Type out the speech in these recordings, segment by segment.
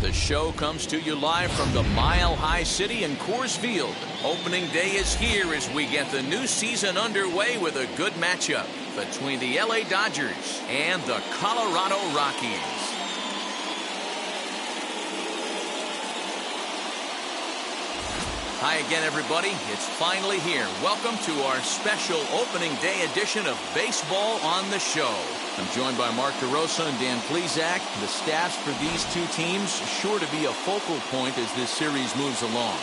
The show comes to you live from the Mile High City in Coors Field. Opening day is here as we get the new season underway with a good matchup between the LA Dodgers and the Colorado Rockies. Hi again, everybody. It's finally here. Welcome to our special opening day edition of Baseball on the Show. I'm joined by Mark DeRosa and Dan Plesac. The staffs for these two teams sure to be a focal point as this series moves along.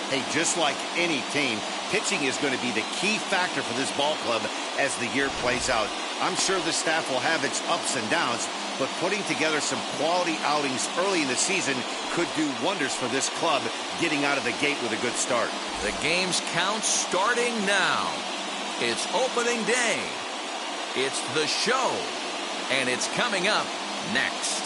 Hey, just like any team, pitching is going to be the key factor for this ball club as the year plays out. I'm sure the staff will have its ups and downs, but putting together some quality outings early in the season could do wonders for this club getting out of the gate with a good start. The game's count starting now. It's opening day. It's the show, and it's coming up next.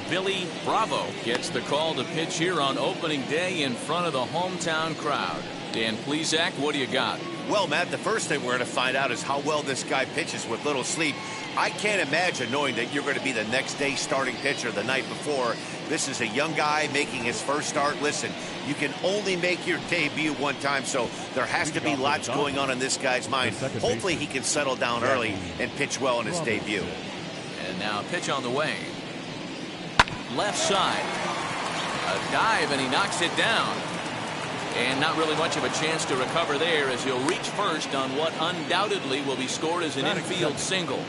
Billy Bravo gets the call to pitch here on opening day in front of the hometown crowd. Dan Plesac, what do you got? Well, Matt, the first thing we're going to find out is how well this guy pitches with little sleep. I can't imagine knowing that you're going to be the next day starting pitcher the night before. This is a young guy making his first start. Listen, you can only make your debut one time, so there has to be lots going on in this guy's mind. Hopefully he can settle down early and pitch well in his debut. And now pitch on the way. Left side. A dive, and he knocks it down. And not really much of a chance to recover there as he'll reach first on what undoubtedly will be scored as an infield single.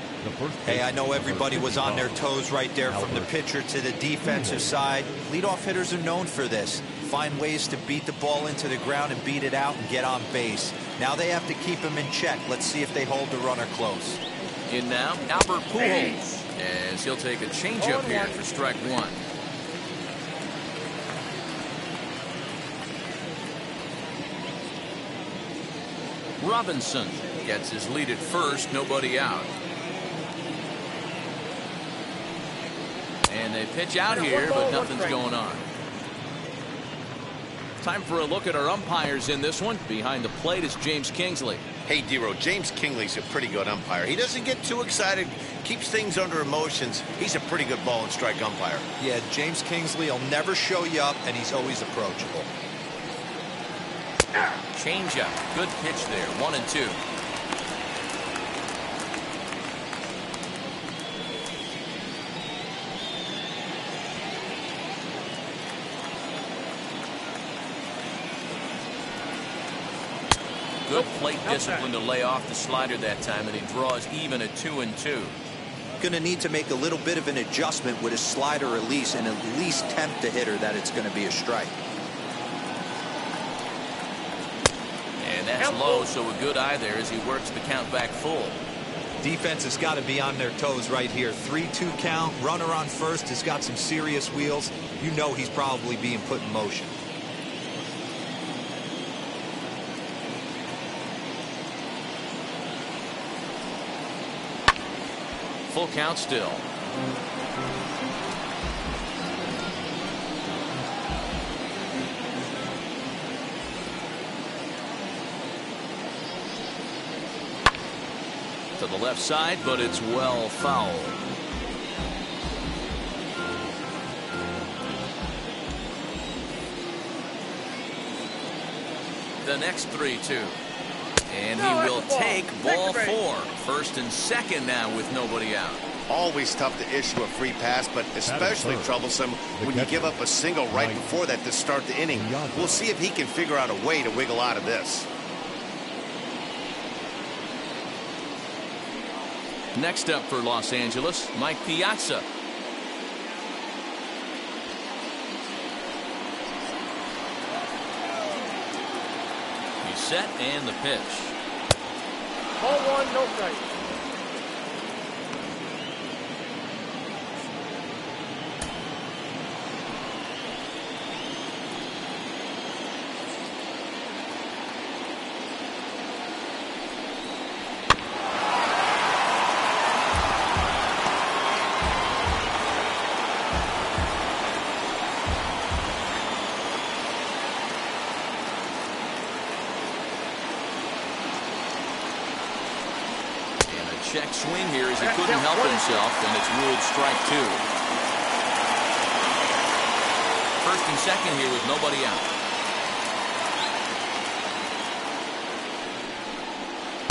Hey, I know everybody was on their toes right there from the pitcher to the defensive side. Leadoff hitters are known for this. Find ways to beat the ball into the ground and beat it out and get on base. Now they have to keep him in check. Let's see if they hold the runner close. In now, Albert Pujols, as he'll take a changeup here for strike one. Robinson gets his lead at first, nobody out. And they pitch out here, but nothing's going on. Time for a look at our umpires in this one. Behind the plate is James Kingsley. Hey, Dero, James Kingsley's a pretty good umpire. He doesn't get too excited, keeps things under emotions. He's a pretty good ball and strike umpire. Yeah, James Kingsley will never show you up, and he's always approachable. Changeup. Good pitch there. 1-2. Good plate discipline to lay off the slider that time, and he draws even at 2-2. Going to need to make a little bit of an adjustment with his slider release and at least tempt the hitter that it's going to be a strike. And that's low, so a good eye there as he works the count back full. Defense has got to be on their toes right here. 3-2 count. Runner on first has got some serious wheels. You know he's probably being put in motion. Full count still. To the left side, but it's well fouled. The next 3-2. And he will take ball four. First and second now with nobody out. Always tough to issue a free pass, but especially troublesome when you give up a single right before that to start the inning. We'll see if he can figure out a way to wiggle out of this. Next up for Los Angeles, Mike Piazza. He's set and the pitch. Ball one, no strike. check swing here as he couldn't help himself, and it's ruled strike two. First and second here with nobody out.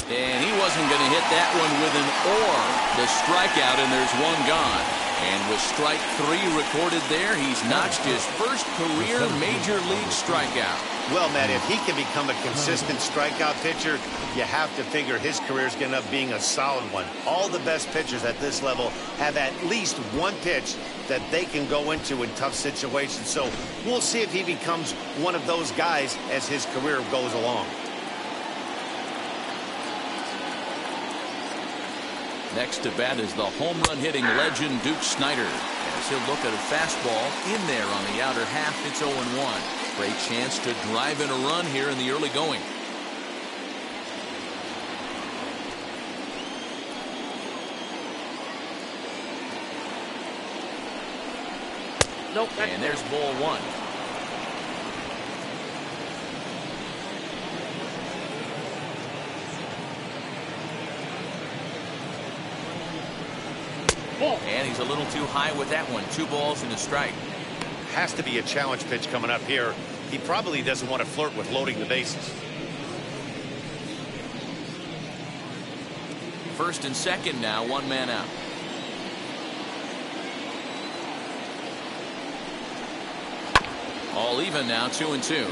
And he wasn't going to hit that one with an or. The strikeout, and there's one gone. And with strike three recorded there, he's notched his first career major league strikeout. Well, Matt, if he can become a consistent strikeout pitcher, you have to figure his career is going to end up being a solid one. All the best pitchers at this level have at least one pitch that they can go into in tough situations. So we'll see if he becomes one of those guys as his career goes along. Next to bat is the home run hitting legend Duke Snider, as he'll look at a fastball in there on the outer half. It's 0-1. Great chance to drive in a run here in the early going. Nope. And there's ball one. And he's a little too high with that one. 2 balls and a strike. Has to be a challenge pitch coming up here. He probably doesn't want to flirt with loading the bases. First and second now, 1 man out. All even now, 2-2.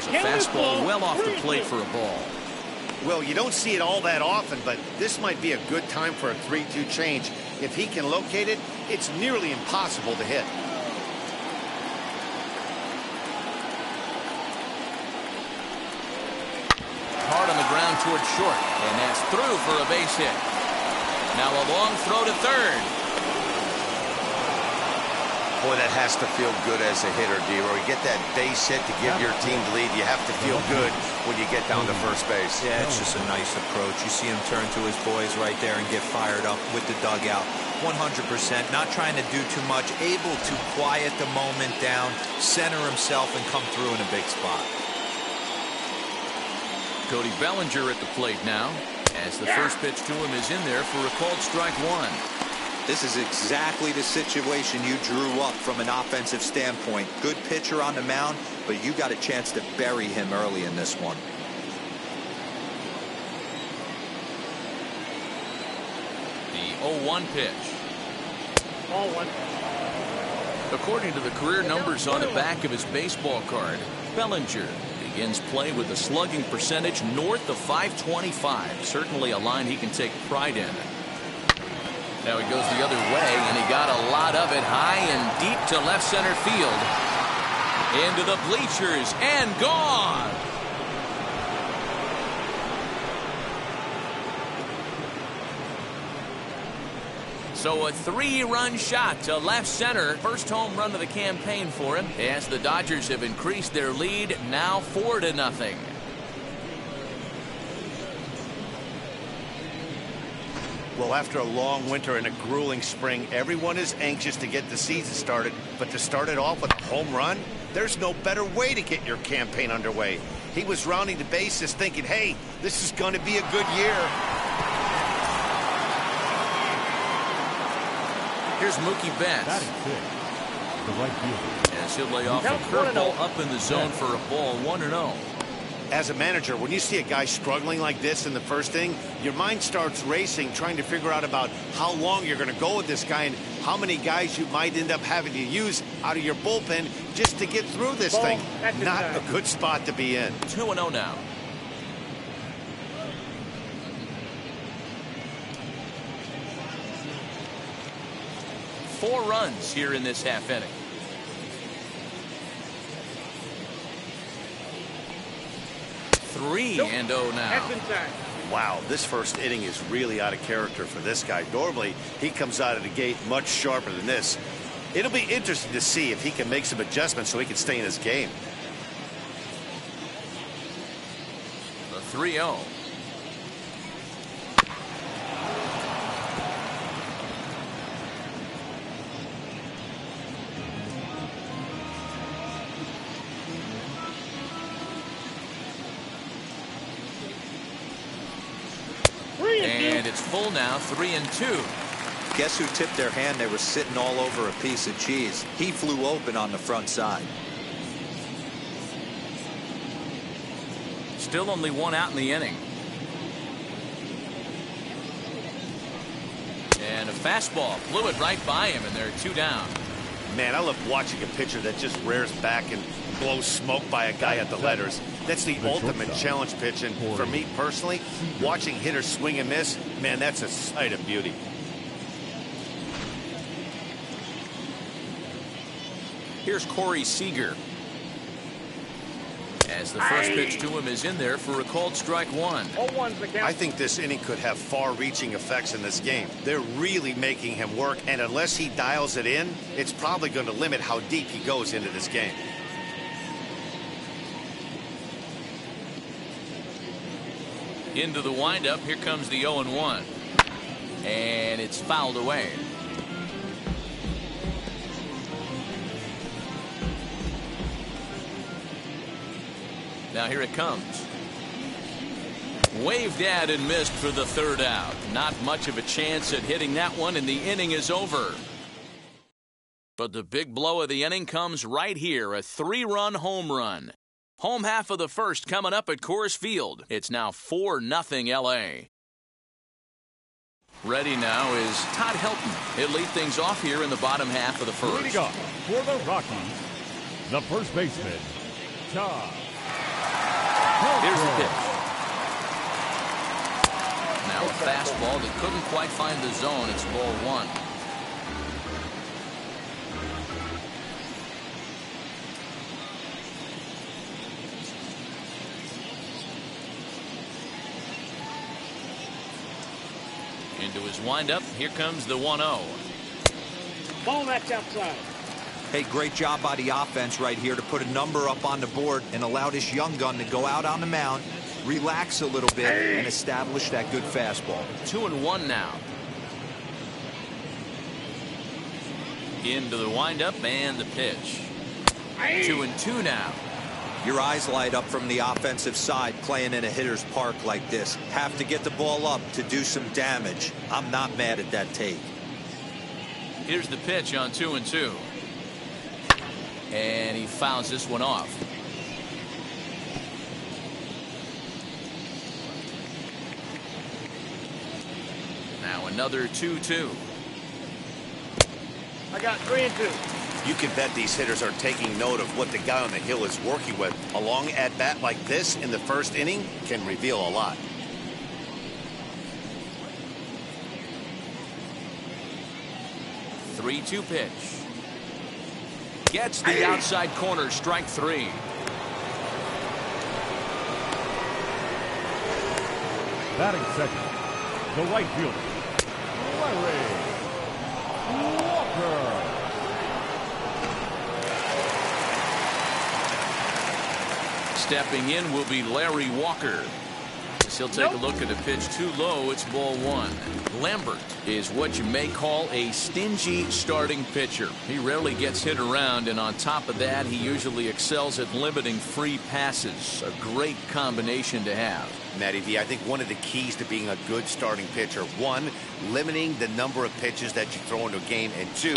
A fastball well off the plate for a ball. Well, you don't see it all that often, but this might be a good time for a 3-2 change. If he can locate it, it's nearly impossible to hit. Hard on the ground towards short, and that's through for a base hit. Now a long throw to third. Boy, that has to feel good as a hitter, D-Roy. You get that base hit to give your team the lead. You have to feel good when you get down to first base. Yeah, it's just a nice approach. You see him turn to his boys right there and get fired up with the dugout. 100%, not trying to do too much, able to quiet the moment down, center himself, and come through in a big spot. Cody Bellinger at the plate now, as the first pitch to him is in there for a called strike one. This is exactly the situation you drew up from an offensive standpoint. Good pitcher on the mound, but you got a chance to bury him early in this one. The 0-1 pitch. Ball one. According to the career numbers on the back of his baseball card, Bellinger begins play with a slugging percentage north of .525. Certainly a line he can take pride in. Now he goes the other way, and he got a lot of it high and deep to left center field. Into the bleachers and gone. So a 3-run shot to left center. First home run of the campaign for him, as the Dodgers have increased their lead now 4-0. Well, after a long winter and a grueling spring, everyone is anxious to get the season started. But to start it off with a home run, there's no better way to get your campaign underway. He was rounding the bases thinking, hey, this is going to be a good year. Here's Mookie Betts. Batting fifth, the right fielder. As he'll lay off a curveball up in the zone for a ball, 1-0. As a manager, when you see a guy struggling like this in the first inning, your mind starts racing, trying to figure out about how long you're going to go with this guy and how many guys you might end up having to use out of your bullpen just to get through this thing. Not a good spot to be in. 2-0 now. Four runs here in this half inning. 3-0 now. Wow, this first inning is really out of character for this guy. Normally, he comes out of the gate much sharper than this. It'll be interesting to see if he can make some adjustments so he can stay in his game. The 3-0. And it's full now, 3-2. Guess who tipped their hand? They were sitting all over a piece of cheese. He flew open on the front side. Still only one out in the inning. And a fastball blew it right by him, and they're 2 down. Man, I love watching a pitcher that just rears back and blows smoke by a guy at the letters. That's the ultimate challenge pitch, and for me personally, watching hitters swing and miss, man, that's a sight of beauty. Here's Corey Seager. As the first pitch to him is in there for a called strike 1. I think this inning could have far-reaching effects in this game. They're really making him work, and unless he dials it in, it's probably going to limit how deep he goes into this game. Into the windup. Here comes the 0-1. And it's fouled away. Now here it comes. Waved at and missed for the 3rd out. Not much of a chance at hitting that one, and the inning is over. But the big blow of the inning comes right here, a 3-run home run. Home half of the first coming up at Coors Field. It's now 4-0 LA. Ready now is Todd Helton. He'll lead things off here in the bottom half of the first. Leading off for the Rockies, the first baseman, Todd. Here's the pitch. Now a fastball that couldn't quite find the zone. It's ball 1. Into his windup. Here comes the 1-0. Ball that's outside. Hey, great job by the offense right here to put a number up on the board and allow this young gun to go out on the mound, relax a little bit, and establish that good fastball. 2-1 now. Into the windup and the pitch. 2-2 now. Your eyes light up from the offensive side playing in a hitter's park like this. Have to get the ball up to do some damage. I'm not mad at that take. Here's the pitch on 2-2. And he fouls this one off. Now another 2-2. I got 3-2. You can bet these hitters are taking note of what the guy on the hill is working with. A long at-bat like this in the first inning can reveal a lot. The 3-2 pitch. Gets the outside corner, strike 3. Batting second, the right fielder, Larry Walker. Stepping in will be Larry Walker. He'll take a look at a pitch too low. It's ball 1. Lambert is what you may call a stingy starting pitcher. He rarely gets hit around, and on top of that, he usually excels at limiting free passes. A great combination to have. Matty V, I think one of the keys to being a good starting pitcher, 1, limiting the number of pitches that you throw into a game, and 2,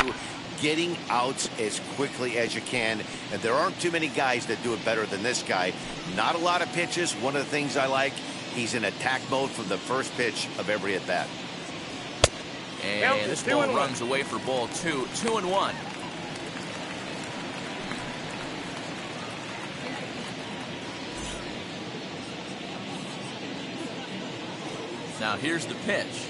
getting outs as quickly as you can. And there aren't too many guys that do it better than this guy. Not a lot of pitches. One of the things I like, he's in attack mode from the first pitch of every at bat. And this ball runs away for ball 2. 2-1. Now here's the pitch.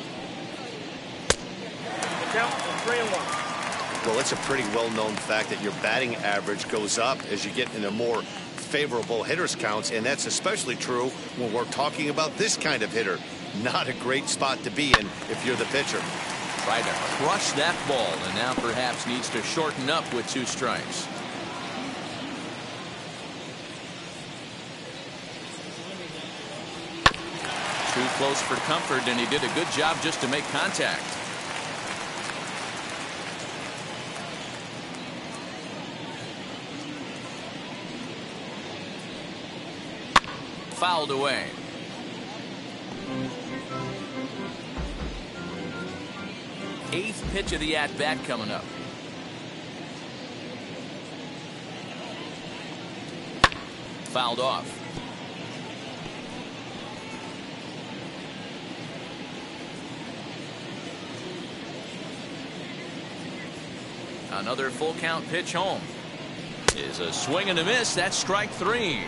Count 3-1. Well, it's a pretty well-known fact that your batting average goes up as you get into more favorable hitters counts, and that's especially true when we're talking about this kind of hitter. Not a great spot to be in if you're the pitcher. Tried to crush that ball, and now perhaps needs to shorten up with 2 strikes. Too close for comfort, and he did a good job just to make contact. Fouled away. 8th pitch of the at-bat coming up. Fouled off. Another full count pitch home. Is a swing and a miss. That's strike 3.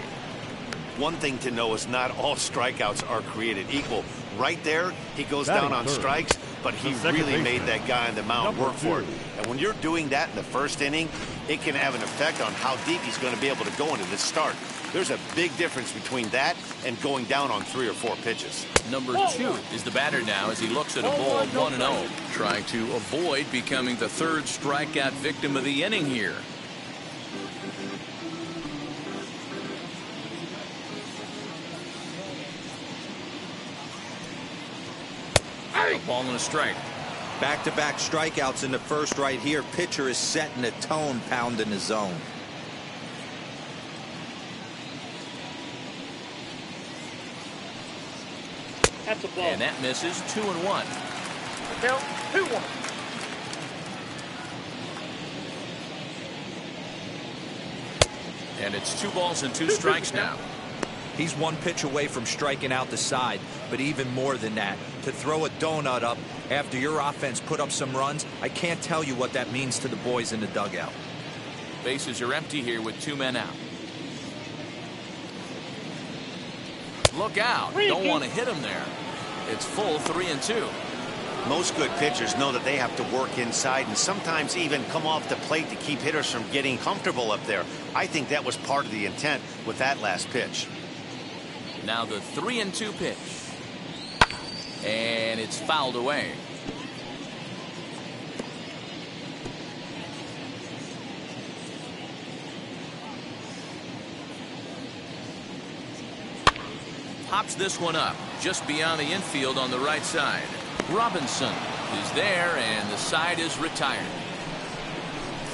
One thing to know is not all strikeouts are created equal. Right there, he goes down on strikes, but he really made that guy on the mound work for it. And when you're doing that in the first inning, it can have an effect on how deep he's going to be able to go into this start. There's a big difference between that and going down on 3 or 4 pitches. Number 2 is the batter now as he looks at a ball 1-0. Trying to avoid becoming the 3rd strikeout victim of the inning here. A ball and a strike. Back-to-back strikeouts in the first right here. Pitcher is setting a tone, pounding the zone. That's a ball. And that misses. 2-1. Count 2-1. And it's 2 balls and 2 strikes now. He's 1 pitch away from striking out the side, but even more than that, to throw a donut up after your offense put up some runs, I can't tell you what that means to the boys in the dugout. Bases are empty here with 2 men out. Look out. Don't want to hit him there. It's full 3-2. Most good pitchers know that they have to work inside and sometimes even come off the plate to keep hitters from getting comfortable up there. I think that was part of the intent with that last pitch. Now the 3-2 pitch. And it's fouled away. Pops this one up just beyond the infield on the right side. Robinson is there and the side is retired.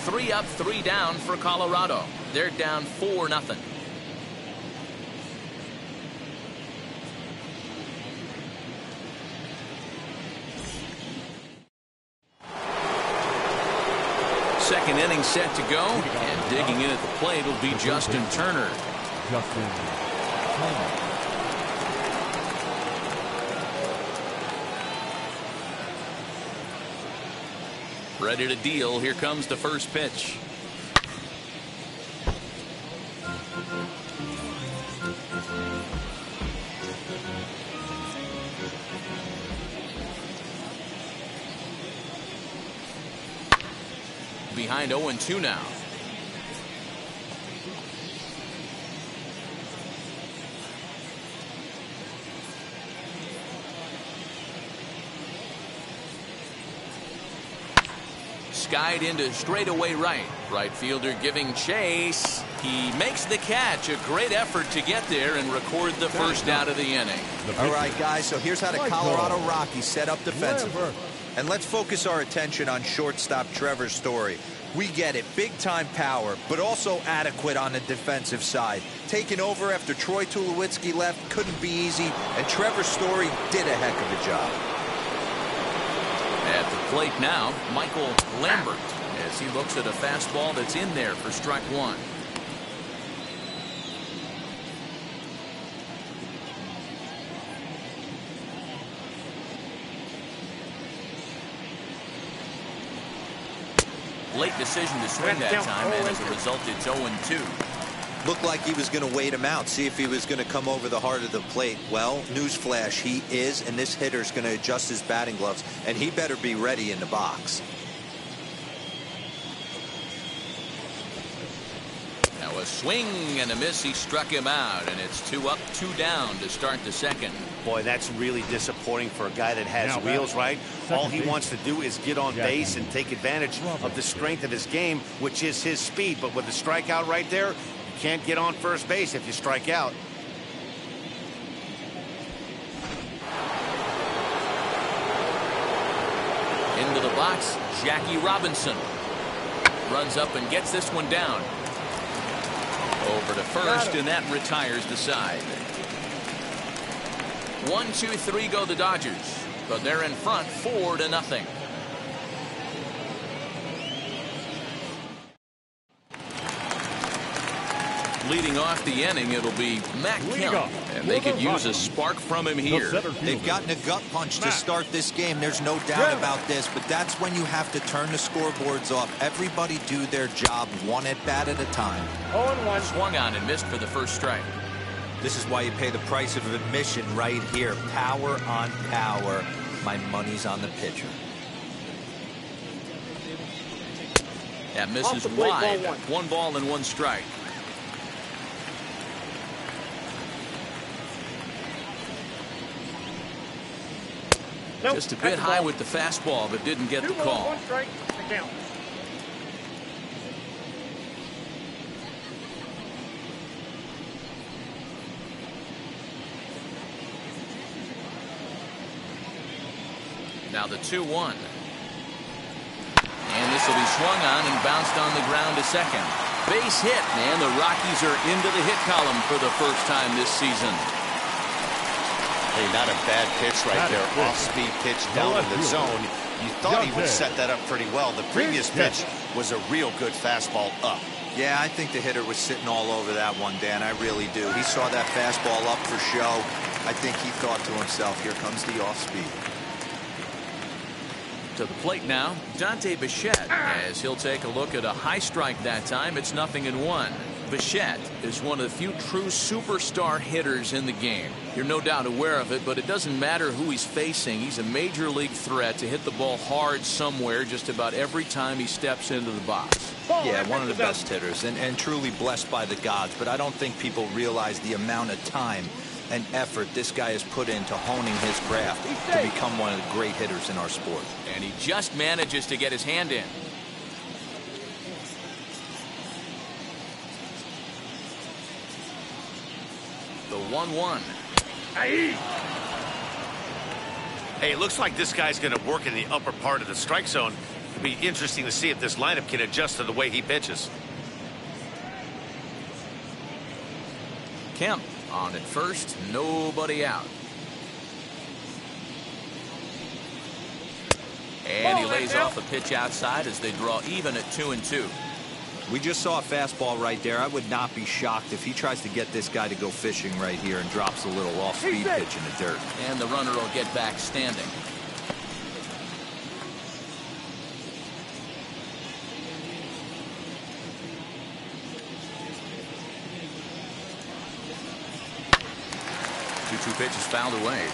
3 up, 3 down for Colorado. They're down 4-0. Second inning set to go, and digging in at the plate will be Justin Turner. Justin Turner. Ready to deal. Here comes the first pitch. Behind 0-2 now. Skied into straightaway right. Right fielder giving chase. He makes the catch. A great effort to get there and record the first out of the inning. All right, guys, so here's how the Colorado Rockies set up defensively. And let's focus our attention on shortstop Trevor Story. We get it, big-time power, but also adequate on the defensive side. Taking over after Troy Tulowitzki left couldn't be easy, and Trevor Story did a heck of a job. At the plate now, Michael Lambert, as he looks at a fastball that's in there for strike 1. Late decision to swing that time, and as a result, it's 0-2. Looked like he was going to wait him out, see if he was going to come over the heart of the plate. Well, newsflash, he is, and this hitter's going to adjust his batting gloves, and he better be ready in the box. Now a swing and a miss. He struck him out, and it's 2 up, 2 down to start the second. Boy, that's really disappointing for a guy that has wheels, right? All he wants to do is get on base and take advantage of the strength of his game, which is his speed. But with the strikeout right there, you can't get on first base if you strike out. Into the box, Jackie Robinson runs up and gets this one down. Over to first, and that retires the side. 1, 2, 3 go the Dodgers, but they're in front 4-0. leading off the inning, it'll be Matt Kemp, and they could use a spark from him here. They've gotten a gut punch to start this game. There's no doubt about this, but that's when you have to turn the scoreboards off. Everybody do their job one at bat at a time. 0-1. Swung on and missed for the first strike. This is why you pay the price of admission right here. Power on power. My money's on the pitcher. That misses wide. 1 ball and 1 strike. Nope, Just a bit high with the fastball, but didn't get the 2 balls, call. 1 strike. The count. Now the 2-1. And this will be swung on and bounced on the ground to second. Base hit, and the Rockies are into the hit column for the first time this season. Hey, not a bad pitch right there. Off-speed pitch down in the zone. You thought he would set that up pretty well. The previous pitch was a real good fastball up. Yeah, I think the hitter was sitting all over that one, Dan. I really do. He saw that fastball up for show. I think he thought to himself, here comes the off-speed. To the plate now, Dante Bichette, as he'll take a look at a high strike that time. It's 0-1. Bichette is one of the few true superstar hitters in the game. You're no doubt aware of it, but it doesn't matter who he's facing. He's a major league threat to hit the ball hard somewhere just about every time he steps into the box. Yeah, one of the best hitters and truly blessed by the gods, but I don't think people realize the amount of time and effort this guy has put into honing his craft to become one of the great hitters in our sport. And he just manages to get his hand in. The 1-1. Hey, it looks like this guy's going to work in the upper part of the strike zone. It'll be interesting to see if this lineup can adjust to the way he pitches. Kemp on at first, nobody out. And he lays off a pitch outside as they draw even at 2-2. We just saw a fastball right there. I would not be shocked if he tries to get this guy to go fishing right here and drops a little off-speed pitch in the dirt. And the runner will get back standing. Two pitches fouled away.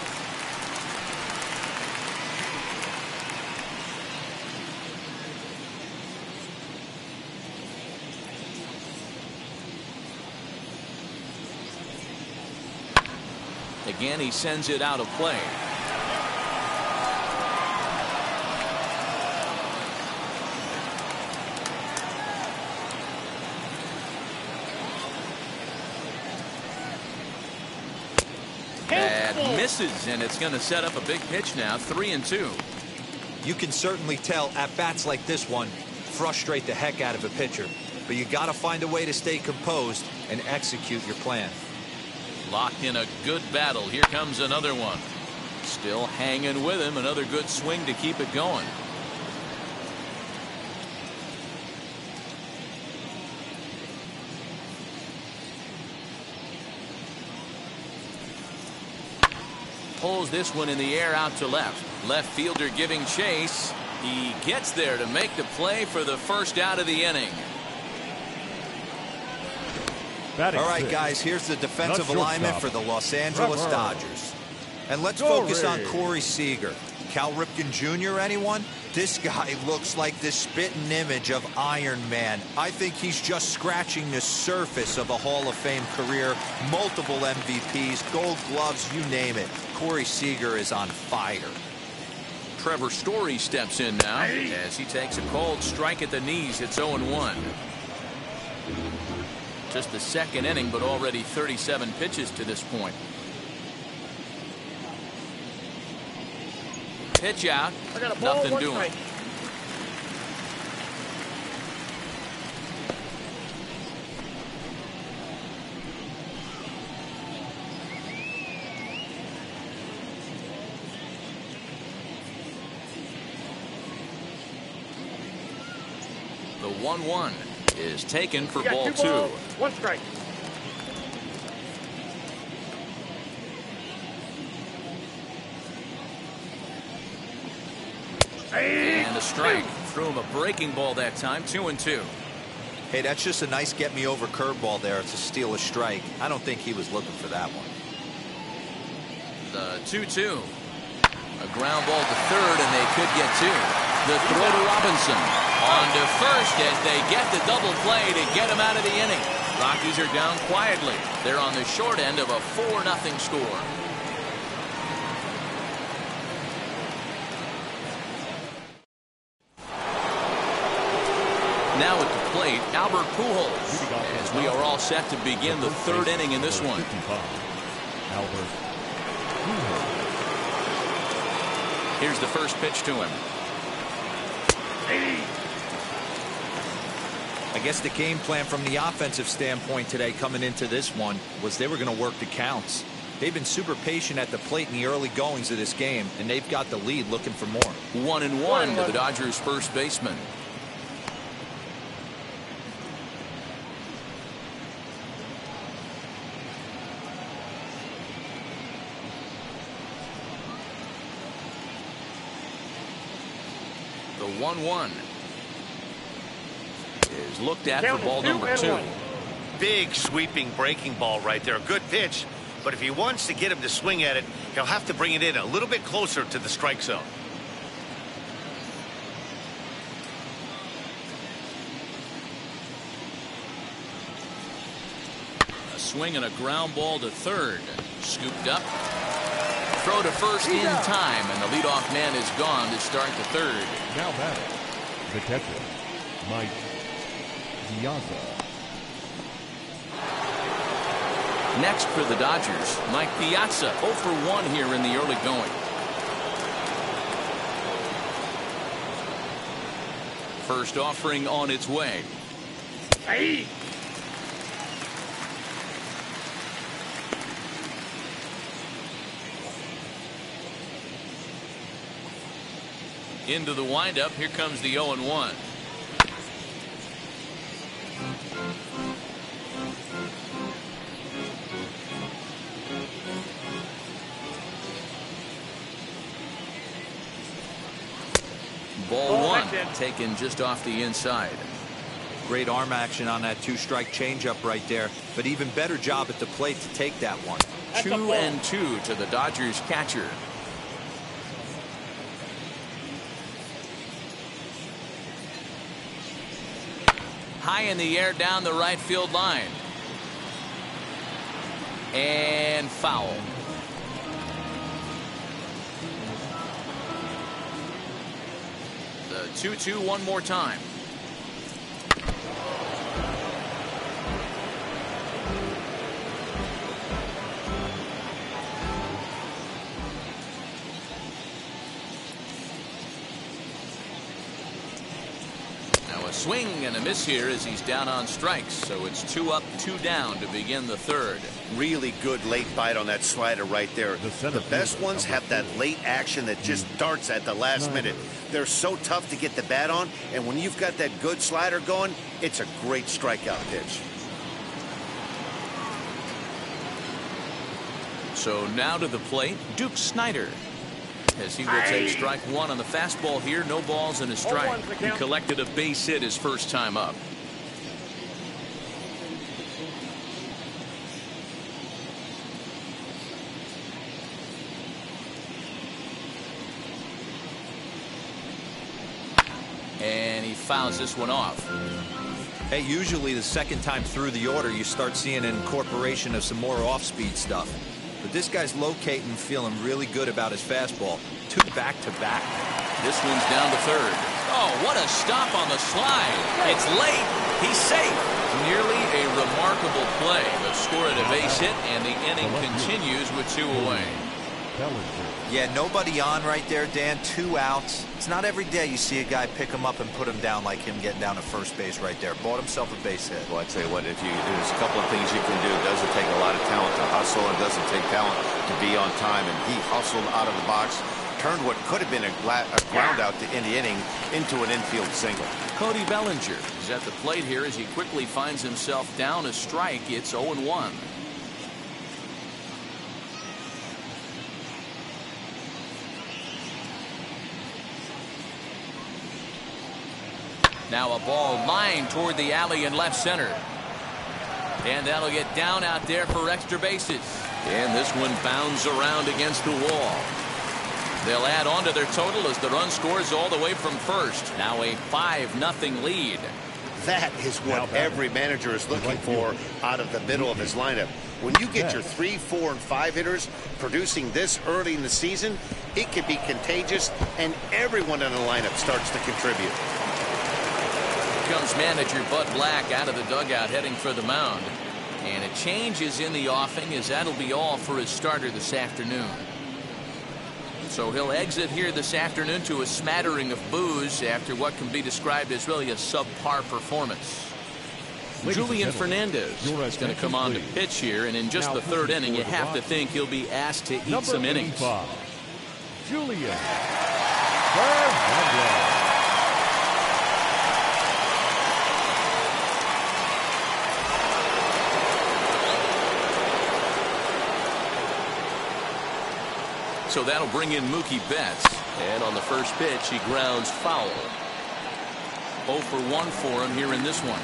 Again, he sends it out of play. That misses, and it's going to set up a big pitch now. 3-2. You can certainly tell at bats like this one frustrate the heck out of a pitcher, but you got to find a way to stay composed and execute your plan. Locked in a good battle. Here comes another one. Still hanging with him. Another good swing to keep it going. Pulls this one in the air out to left. Left fielder giving chase. He gets there to make the play for the first out of the inning. All right, guys, here's the defensive alignment for the Los Angeles Dodgers. And let's focus on Corey Seager. Cal Ripken Jr., anyone? This guy looks like the spitting image of Iron Man. I think he's just scratching the surface of a Hall of Fame career. Multiple MVPs, Gold Gloves, you name it. Corey Seager is on fire. Trevor Story steps in now as he takes a cold strike at the knees. It's 0-1. Just the second inning, but already 37 pitches to this point. Pitch out. Nothing doing. The 1-1 is taken for ball 2. 1 strike. And a strike. Threw him a breaking ball that time. 2-2. Hey, that's just a nice get-me-over curveball there. It's a steal, a strike. I don't think he was looking for that one. The 2-2. A ground ball to third, and they could get two. The throw to Robinson. On to first as they get the double play to get him out of the inning. Rockies are down quietly. They're on the short end of a 4-0 score. Now at the plate, Albert Pujols, as we are all set to begin the third inning in this one. Albert Pujols. Here's the first pitch to him. I guess the game plan from the offensive standpoint today coming into this one was they were going to work the counts. They've been super patient at the plate in the early goings of this game, and they've got the lead looking for more. 1-1 to the Dodgers first baseman. The 1-1 is looked at for ball number 2. Big sweeping breaking ball right there. Good pitch. But if he wants to get him to swing at it, he'll have to bring it in a little bit closer to the strike zone. A swing and a ground ball to third. Scooped up. Throw to first in time, and the leadoff man is gone to start the third. Now batting, the catcher, Mike Piazza. Next for the Dodgers, Mike Piazza, 0 for 1 here in the early going. First offering on its way. Into the windup. Here comes the 0-1. Ball one, taken just off the inside. Great arm action on that two-strike changeup right there, but even better job at the plate to take that one. 2-2 to the Dodgers catcher. High in the air down the right field line. And foul. The 2-2 one more time. Swing and a miss here as he's down on strikes, so it's 2 up, 2 down to begin the third. Really good late bite on that slider right there. The best ones have that late action that just darts at the last minute. They're so tough to get the bat on, and when you've got that good slider going, it's a great strikeout pitch. So now to the plate, Duke Snider, as he will take strike one on the fastball here. No balls and a strike. He collected a base hit his first time up. And he fouls this one off. Hey, usually the second time through the order you start seeing an incorporation of some more off-speed stuff. But this guy's locating, feeling really good about his fastball. 2 back-to-back. This one's down to third. Oh, what a stop on the slide. It's late. He's safe. Nearly a remarkable play. The score at a base hit, and the inning continues with 2 away. Yeah, nobody on right there, Dan. 2 outs. It's not every day you see a guy pick him up and put him down like him getting down to first base right there. Bought himself a base hit. Well, I'd say what, there's a couple of things you can do. It doesn't take a lot of talent to hustle. It doesn't take talent to be on time. And he hustled out of the box, turned what could have been a ground out to end the inning into an infield single. Cody Bellinger is at the plate here as he quickly finds himself down a strike. It's 0-1. Now a ball lined toward the alley in left center. And that'll get down out there for extra bases. And this one bounds around against the wall. They'll add on to their total as the run scores all the way from first. Now a 5-0 lead. That is what every manager is looking for out of the middle of his lineup. When you get your 3, 4, and 5 hitters producing this early in the season, it can be contagious, and everyone in the lineup starts to contribute. Here comes manager Bud Black out of the dugout heading for the mound. And a change is in the offing, as that'll be all for his starter this afternoon. So he'll exit here this afternoon to a smattering of boos after what can be described as really a subpar performance. Julian Fernandez is going to come on to pitch here, and in just the third inning, you have to think he'll be asked to eat some innings. Julian Fernandez. So that'll bring in Mookie Betts. And on the first pitch, he grounds foul. 0 for 1 for him here in this one.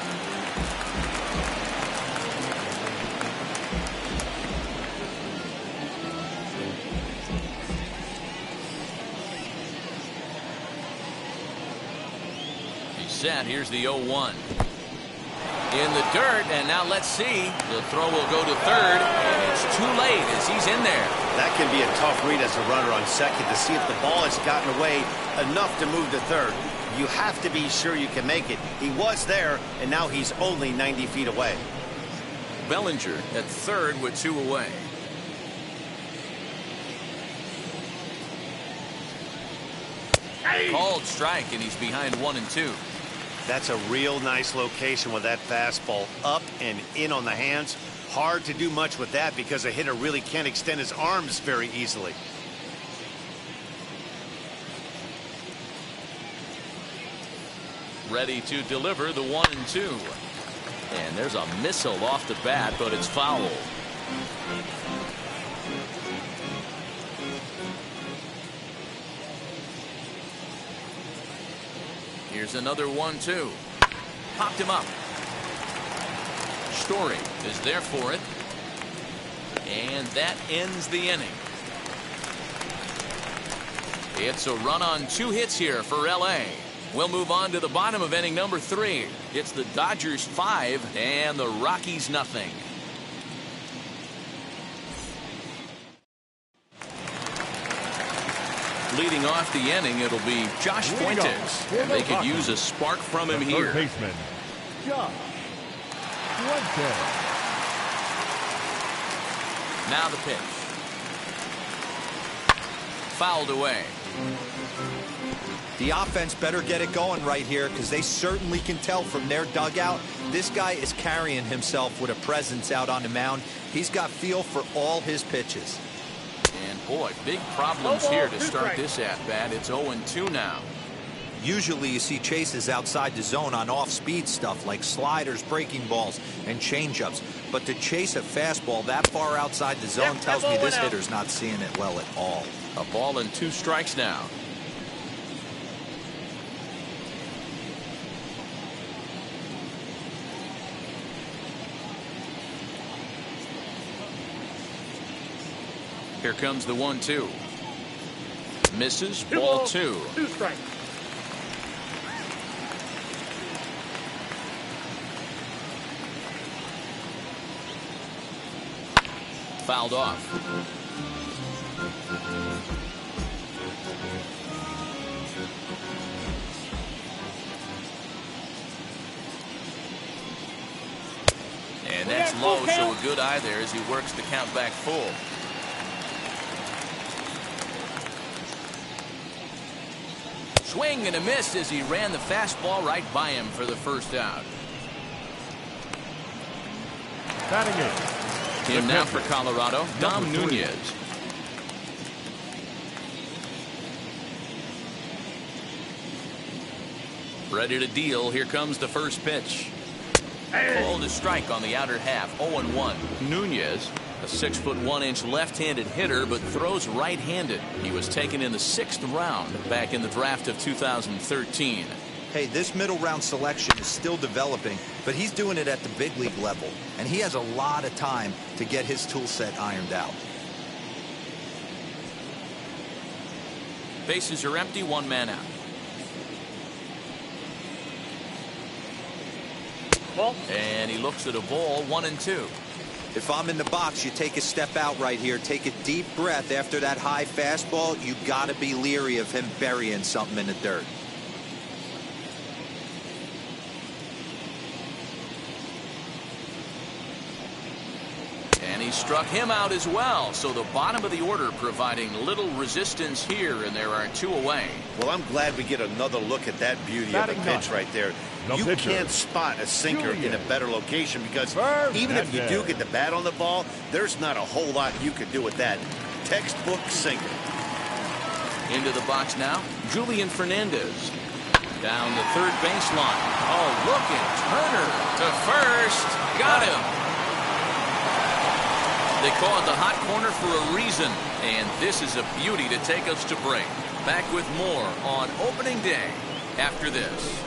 He's set. Here's the 0-1. In the dirt, and now let's see. The throw will go to third, and it's too late as he's in there. That can be a tough read as a runner on second to see if the ball has gotten away enough to move to third. You have to be sure you can make it. He was there, and now he's only 90 feet away. Bellinger at third with 2 away. Called strike, and he's behind 1 and 2. That's a real nice location with that fastball up and in on the hands. Hard to do much with that because a hitter really can't extend his arms very easily. Ready to deliver the 1 and 2. And there's a missile off the bat, but it's foul. Here's another 1-2. Popped him up. Story is there for it. And that ends the inning. It's a run on 2 hits here for LA. We'll move on to the bottom of inning number 3. It's the Dodgers 5 and the Rockies nothing. Leading off the inning, it'll be Josh Fuentes. And they could use a spark from him here. Third baseman, Josh Fuentes. Now the pitch. Fouled away. The offense better get it going right here, because they certainly can tell from their dugout this guy is carrying himself with a presence out on the mound. He's got feel for all his pitches. And boy, big problems here to start this at-bat. It's 0-2 now. Usually you see chases outside the zone on off-speed stuff like sliders, breaking balls, and changeups. But to chase a fastball that far outside the zone tells me this hitter's not seeing it well at all. A ball and 2 strikes now. Here comes the 1-2. Misses. Ball 2. 2 strikes. Fouled off. And that's low, so a good eye there as he works the count back full. Swing and a miss as he ran the fastball right by him for the first out. Batting it. In now for Colorado, Dom Nunez. Ready to deal. Here comes the first pitch. Called a strike on the outer half. 0-1. Nunez, a 6'1" left-handed hitter, but throws right-handed. He was taken in the 6th round back in the draft of 2013. Hey, this middle round selection is still developing, but he's doing it at the big league level, and he has a lot of time to get his tool set ironed out. Bases are empty, one man out. Ball. And he looks at a ball, 1-2. If I'm in the box, you take a step out right here, take a deep breath after that high fastball. You got to be leery of him burying something in the dirt. And he struck him out as well. So the bottom of the order providing little resistance here, and there are 2 away. Well, I'm glad we get another look at that beauty of a pitch right there. You can't spot a sinker in a better location because even if you do get the bat on the ball, there's not a whole lot you can do with that. Textbook sinker. Into the box now, Julian Fernandez. Down the third baseline. Oh, looking. Turner to first. Got him. They call it the hot corner for a reason, and this is a beauty to take us to break. Back with more on opening day after this.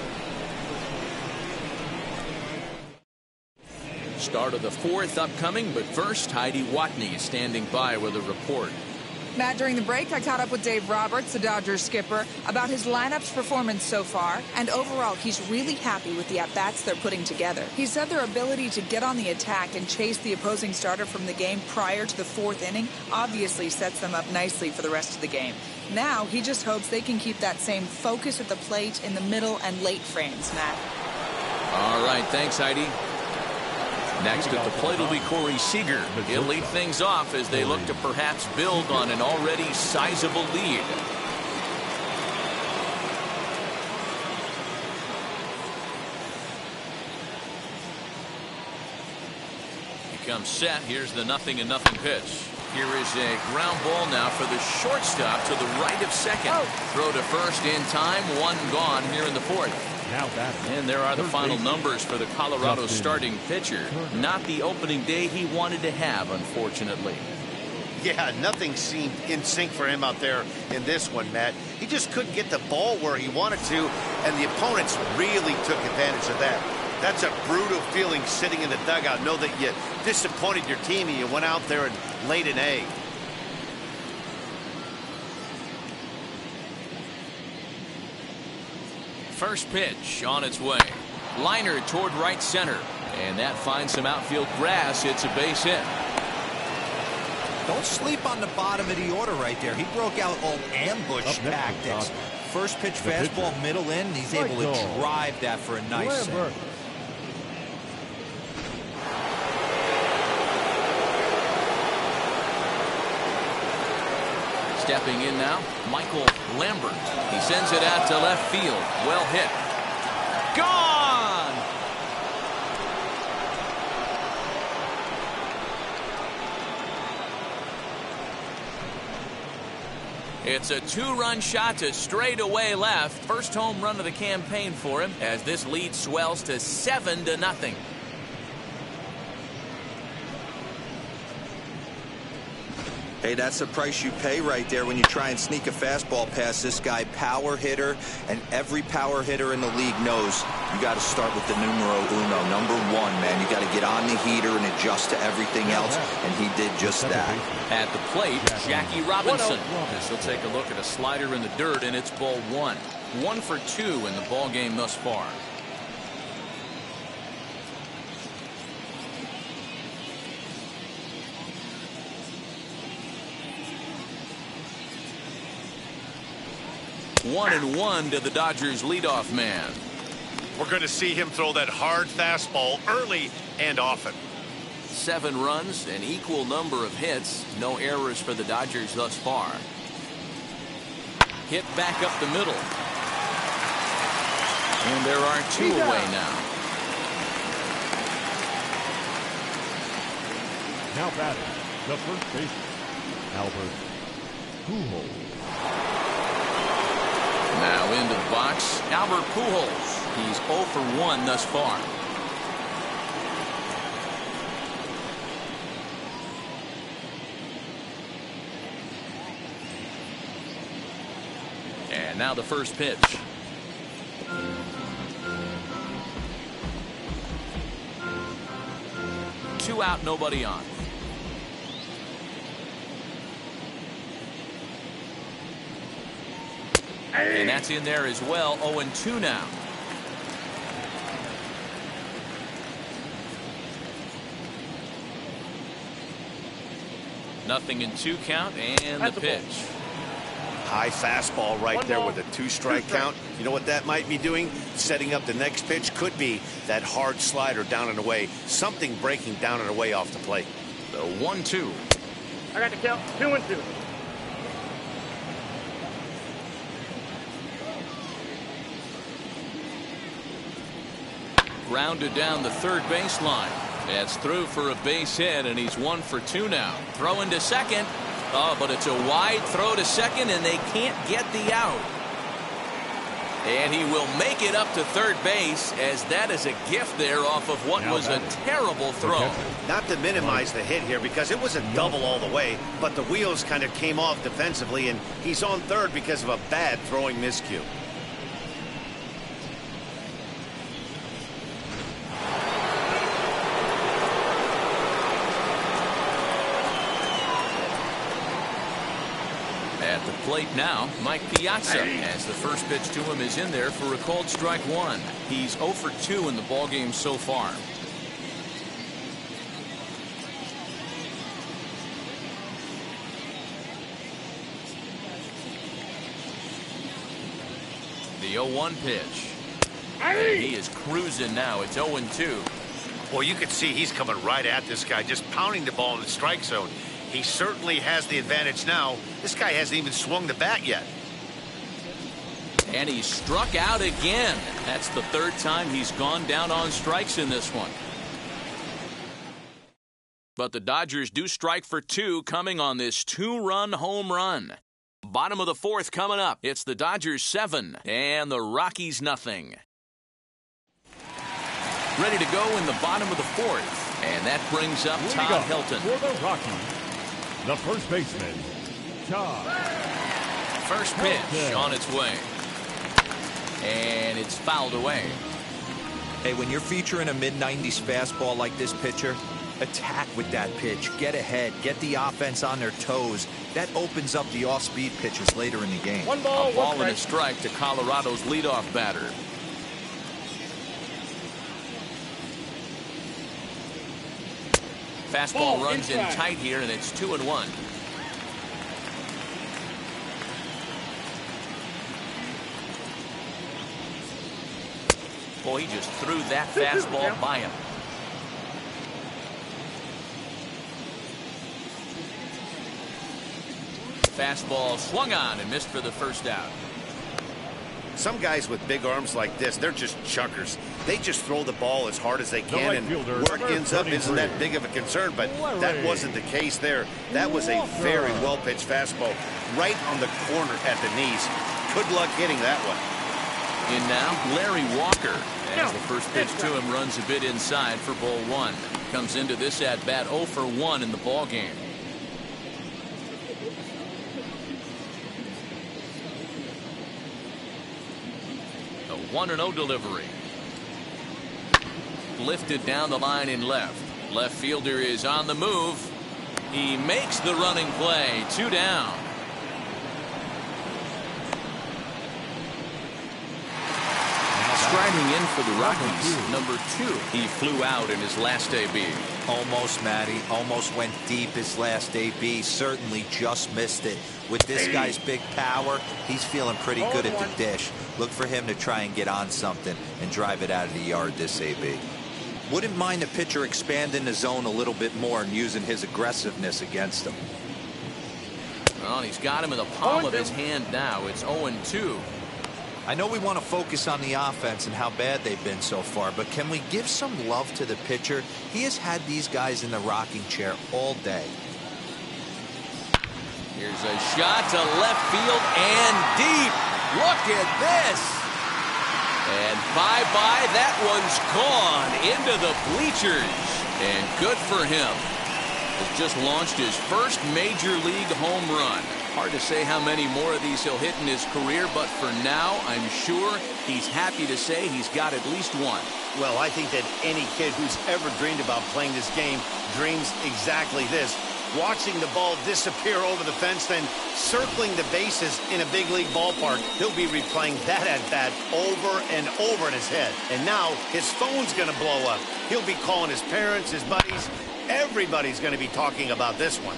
Start of the 4th upcoming, but first, Heidi Watney is standing by with a report. Matt, during the break, I caught up with Dave Roberts, the Dodgers skipper, about his lineup's performance so far, and overall, he's really happy with the at-bats they're putting together. He said their ability to get on the attack and chase the opposing starter from the game prior to the 4th inning obviously sets them up nicely for the rest of the game. Now, he just hopes they can keep that same focus at the plate in the middle and late frames, Matt. All right, thanks, Heidi. Next at the plate will be Corey Seager. He'll lead things off as they look to perhaps build on an already sizable lead. He comes set. Here's the 0-0 pitch. Here is a ground ball now for the shortstop to the right of second. Throw to first in time. 1 gone here in the 4th. And there are the final numbers for the Colorado starting pitcher. Not the opening day he wanted to have, unfortunately. Yeah, nothing seemed in sync for him out there in this one, Matt. He just couldn't get the ball where he wanted to, and the opponents really took advantage of that. That's a brutal feeling sitting in the dugout. Know that you disappointed your team and you went out there and laid an egg. First pitch on its way. Liner toward right center. And that finds some outfield grass. It's a base hit. Don't sleep on the bottom of the order right there. He broke out old ambush tactics. First pitch fastball, middle in. He's able to drive that for a nice hit. Stepping in now, Michael Lambert. He sends it out to left field. Well hit. Gone! It's a 2-run shot to straightaway left. First home run of the campaign for him as this lead swells to 7-0. Hey, that's the price you pay right there when you try and sneak a fastball past this guy. Power hitter, and every power hitter in the league knows you got to start with the numero uno, number 1, man. You got to get on the heater and adjust to everything else, and he did just that. At the plate, Jackie Robinson. This will take a look at a slider in the dirt, and it's ball 1. 1 for 2 in the ball game thus far. One and 1 to the Dodgers leadoff man. We're going to see him throw that hard fastball early and often. 7 runs, an equal number of hits. No errors for the Dodgers thus far. Hit back up the middle. And there are 2 away now. Now batting, the first baseman, Albert Pujols. Now into the box, Albert Pujols. He's 0 for 1 thus far. And now the first pitch. 2 out, nobody on. And that's in there as well. 0-2 now. Nothing in 2 count, and the pitch. High fastball right there with a 2-strike count. You know what that might be doing? Setting up the next pitch. Could be that hard slider down and away. Something breaking down and away off the plate. The 1-2. I got the count. 2-2. Grounded down the third baseline. That's through for a base hit, and he's 1 for 2 now. Throwing to second. Oh, but it's a wide throw to second, and they can't get the out. And he will make it up to third base, as that is a gift there off of what was a terrible throw. Not to minimize the hit here, because it was a double all the way, but the wheels kind of came off defensively, and he's on third because of a bad throwing miscue. At the plate now, Mike Piazza, as the first pitch to him is in there for a called strike 1. He's 0 for 2 in the ballgame so far. The 0-1 pitch. And he is cruising now. It's 0-2. Well, you can see he's coming right at this guy, just pounding the ball in the strike zone. He certainly has the advantage now. This guy hasn't even swung the bat yet. And he struck out again. That's the 3rd time he's gone down on strikes in this one. But the Dodgers do strike for 2 coming on this 2-run home run. Bottom of the 4th coming up. It's the Dodgers 7 and the Rockies nothing. Ready to go in the bottom of the 4th. And that brings up Todd Helton. For the Rockies, the first baseman, Todd. First pitch on its way. And it's fouled away. Hey, when you're featuring a mid-90s fastball like this pitcher, attack with that pitch. Get ahead. Get the offense on their toes. That opens up the off-speed pitches later in the game. One ball, A ball one and a strike to Colorado's leadoff batter. Fastball runs in tight here, and it's 2-1. Boy, he just threw that fastball by him. Fastball swung on and missed for the first out. Some guys with big arms like this, they're just chuckers. They just throw the ball as hard as they can, and where it ends up isn't that big of a concern, but that wasn't the case there. That was a very well-pitched fastball right on the corner at the knees. Good luck hitting that one. In now, Larry Walker, as the first pitch to him runs a bit inside for ball 1. Comes into this at-bat 0 for 1 in the ballgame. A 1-0 delivery. Lifted down the line in left. Left fielder is on the move. He makes the running play. 2 down. Striding in for the Rockies, number 2. He flew out in his last AB. Almost, Matty. Almost went deep his last AB. Certainly just missed it. With this guy's big power, he's feeling pretty good at the dish. Look for him to try and get on something and drive it out of the yard this AB. Wouldn't mind the pitcher expanding the zone a little bit more and using his aggressiveness against him. Well, he's got him in the palm of his hand now. It's 0-2. I know we want to focus on the offense and how bad they've been so far, but can we give some love to the pitcher? He has had these guys in the rocking chair all day. Here's a shot to left field and deep. Look at this. And bye-bye, that one's gone into the bleachers. And good for him. Has just launched his first major league home run. Hard to say how many more of these he'll hit in his career, but for now, I'm sure he's happy to say he's got at least one. Well, I think that any kid who's ever dreamed about playing this game dreams exactly this. Watching the ball disappear over the fence, then circling the bases in a big league ballpark. He'll be replaying that at-bat over and over in his head. And now his phone's going to blow up. He'll be calling his parents, his buddies. Everybody's going to be talking about this one.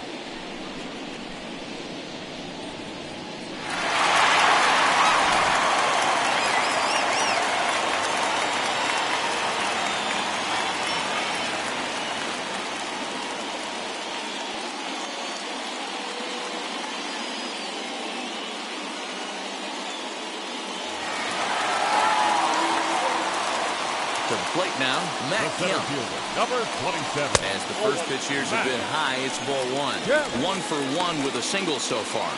To the plate now, Matt The center Kemp. fielder, number 27. As the first pitch here's a bit high, it's ball one. Yeah. 1 for 1 with a single so far.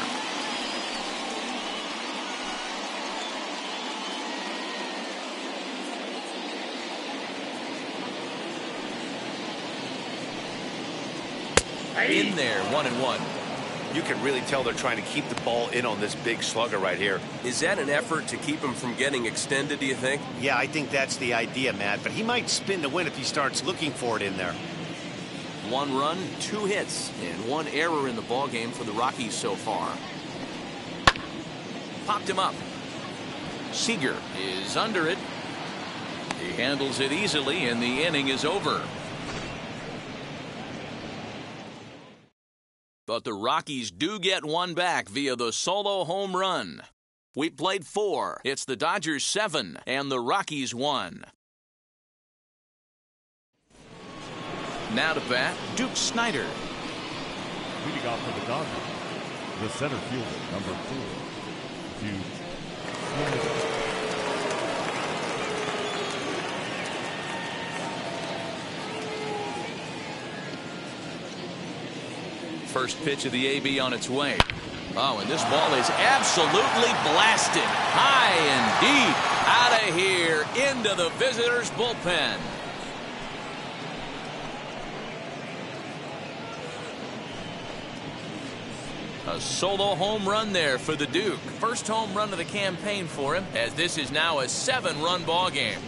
In there, 1-1. You can really tell they're trying to keep the ball in on this big slugger right here. Is that an effort to keep him from getting extended, do you think? Yeah, I think that's the idea, Matt. But he might spin to win if he starts looking for it in there. 1 run, 2 hits, and 1 error in the ballgame for the Rockies so far. Popped him up. Seager is under it. He handles it easily, and the inning is over. But the Rockies do get one back via the solo home run. We played 4. It's the Dodgers 7 and the Rockies 1. Now to bat, Duke Snider. Leading off for the Dodgers, the center fielder, number 4, Duke Snider. First pitch of the AB on its way. Oh, and this ball is absolutely blasted. High and deep. Out of here into the visitors' bullpen. A solo home run there for the Duke. First home run of the campaign for him, as this is now a 7-run ball game.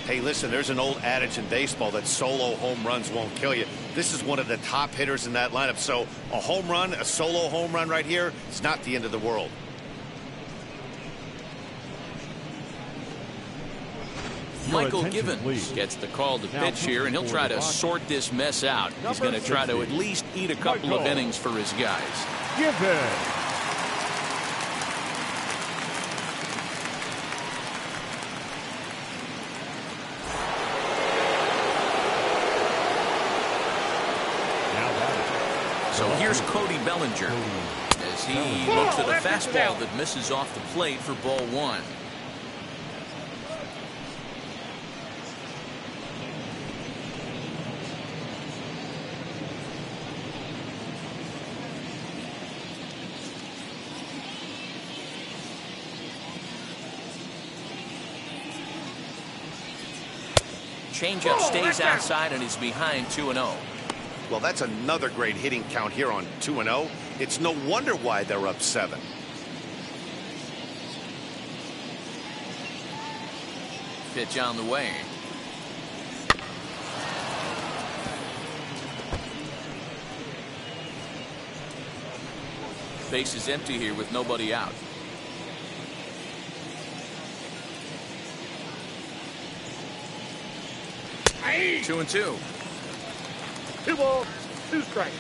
Hey, listen, there's an old adage in baseball that solo home runs won't kill you. This is one of the top hitters in that lineup. So a home run, a solo home run right here, it's not the end of the world. Michael Givens gets the call to pitch here, and he'll try to sort this mess out. He's going to try to at least eat a couple of innings for his guys. Givens. So here's Cody Bellinger as he looks at a fastball that misses off the plate for ball 1. Changeup stays outside and is behind 2-0. Well, that's another great hitting count here on 2-0. It's no wonder why they're up 7. Pitch on the way. Base is empty here with nobody out. Aye. 2-2. 2 balls, 2 strikes.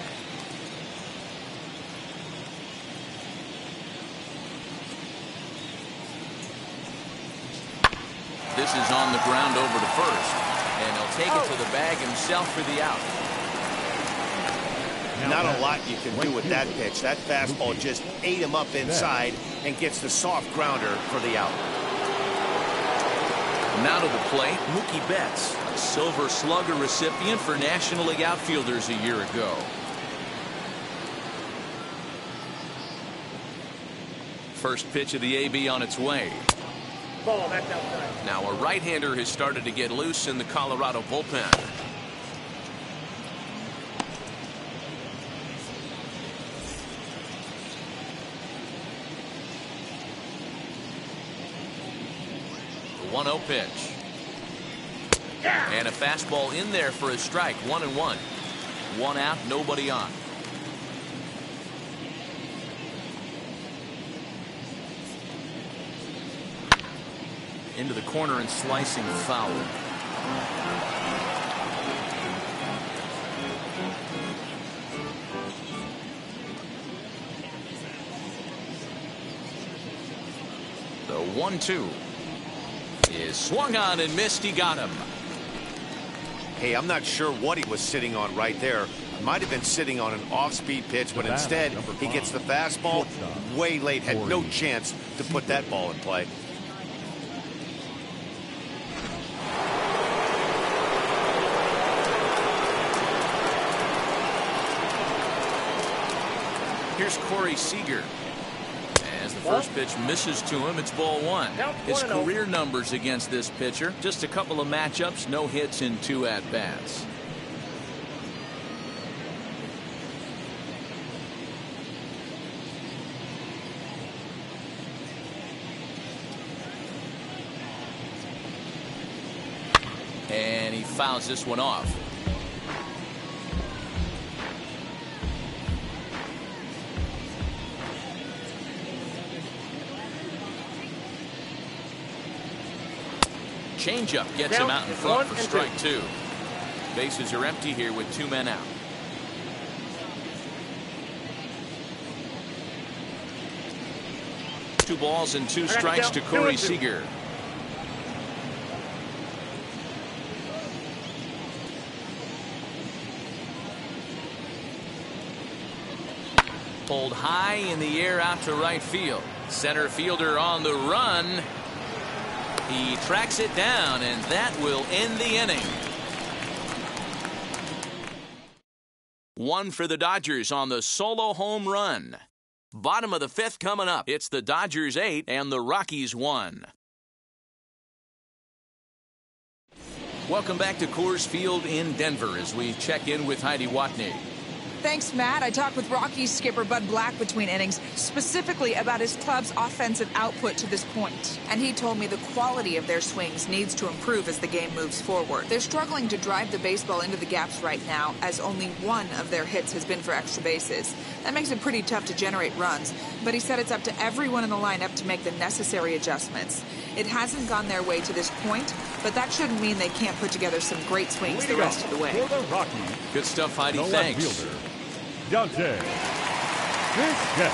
This is on the ground over to first, and he'll take it to the bag himself for the out. Not a lot you can do with that pitch. That fastball just ate him up inside and gets the soft grounder for the out. Now to the plate, Mookie Betts, a Silver Slugger recipient for National League outfielders a year ago. First pitch of the AB on its way. Ball, that's outside. Now a right-hander has started to get loose in the Colorado bullpen. 1-0 pitch. And a fastball in there for a strike. 1-1. 1 out, nobody on. Into the corner and slicing foul. The 1-2 is swung on and missed. He got him. Hey, I'm not sure what he was sitting on right there. Might have been sitting on an off-speed pitch, but instead he gets the fastball way late. Had no chance to put that ball in play. Here's Corey Seager. As the first pitch misses to him, it's ball 1. His career numbers against this pitcher, just a couple of matchups, no hits in 2 at-bats. And he fouls this one off. Changeup gets him out in front for strike 2. Bases are empty here with 2 men out. Two balls and 2 strikes to Corey Seager. Pulled high in the air out to right field. Center fielder on the run. He tracks it down, and that will end the inning. 1 for the Dodgers on the solo home run. Bottom of the 5th coming up. It's the Dodgers 8 and the Rockies 1. Welcome back to Coors Field in Denver as we check in with Heidi Watney. Thanks, Matt. I talked with Rockies skipper Bud Black between innings, specifically about his club's offensive output to this point. And he told me the quality of their swings needs to improve as the game moves forward. They're struggling to drive the baseball into the gaps right now, as only 1 of their hits has been for extra bases. That makes it pretty tough to generate runs, but he said it's up to everyone in the lineup to make the necessary adjustments. It hasn't gone their way to this point, but that shouldn't mean they can't put together some great swings the rest of the way. For the Rockies, Good stuff, Heidi. the left Thanks. fielder, Dante Bichette.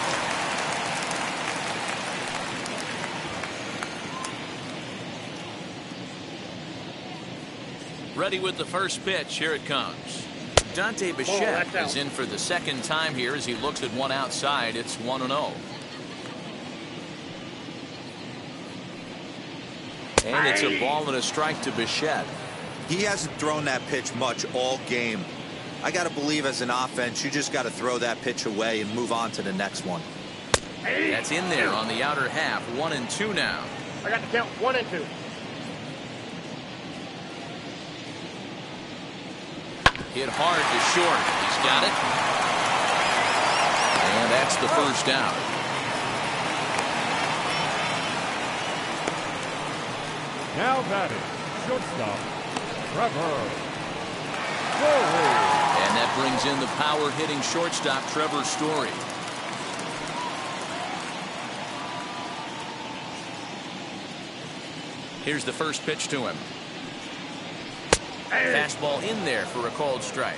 Ready with the first pitch. Here it comes. Dante Bichette is in for the 2nd time here as he looks at one outside. It's 1-0. And it's a ball and a strike to Bichette. He hasn't thrown that pitch much all game. I got to believe as an offense, you just got to throw that pitch away and move on to the next one. That's in there on the outer half. 1-2 now. I got to count 1 and 2. Hit hard to short. He's got it. And that's the first out. Now batting, shortstop, Trevor Story. And that brings in the power-hitting shortstop, Trevor Story. Here's the first pitch to him. Fastball in there for a called strike.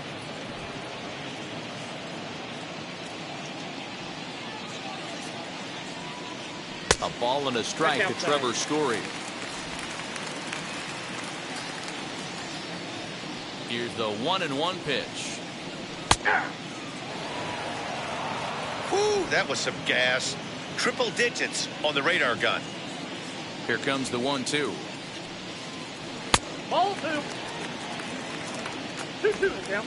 A ball and a strike to Trevor Story. Here's the 1-1 pitch. Whew, that was some gas. Triple digits on the radar gun. Here comes the 1-2. Ball 2. 2-2 the count.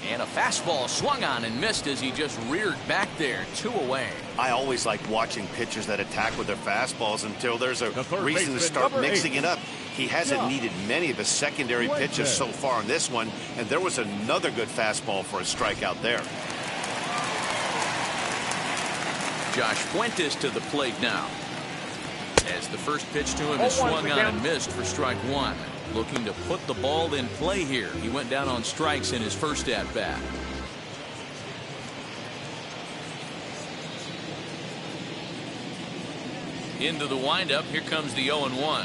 And a fastball swung on and missed as he just reared back there. 2 away. I always like watching pitchers that attack with their fastballs until there's a reason to start mixing it up. He hasn't needed many of his secondary pitches so far in this one, and there was another good fastball for a strikeout there. Josh Fuentes to the plate now. As the first pitch to him is swung on and missed for strike one. Looking to put the ball in play here. He went down on strikes in his first at bat. Into the windup. Here comes the 0-1.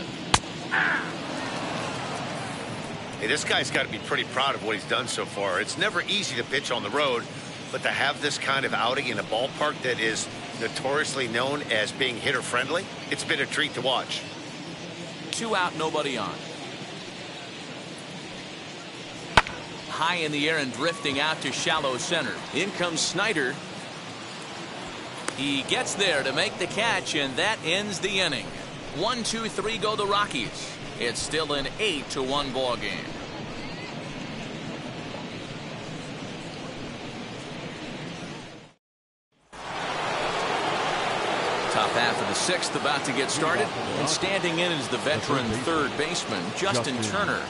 Hey, this guy's got to be pretty proud of what he's done so far. It's never easy to pitch on the road, but to have this kind of outing in a ballpark that is notoriously known as being hitter friendly, it's been a treat to watch. 2 out, nobody on. High in the air and drifting out to shallow center. In comes Snyder. He gets there to make the catch, and that ends the inning. 1, 2, 3 go the Rockies. It's still an 8-1 ball game. Top half of the 6th about to get started, and standing in is the veteran third baseman Justin Turner.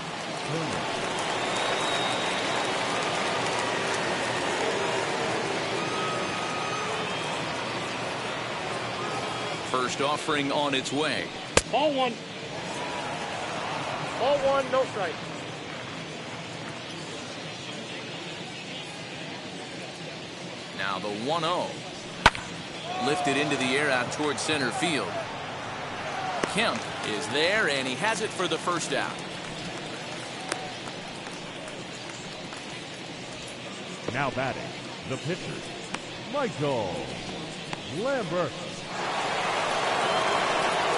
First offering on its way. Ball 1. Ball 1, no strike. Now the 1-0. Lifted into the air out towards center field. Kemp is there, and he has it for the first out. Now batting, the pitcher, Michael Lambert.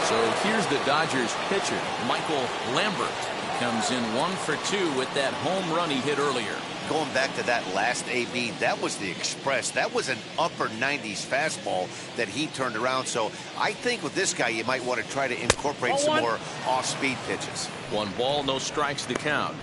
So here's the Dodgers pitcher, Michael Lambert. He comes in 1 for 2 with that home run he hit earlier. Going back to that last AB, that was the express. That was an upper 90s fastball that he turned around. So I think with this guy, you might want to try to incorporate some more off-speed pitches. 1 ball, no strikes to count.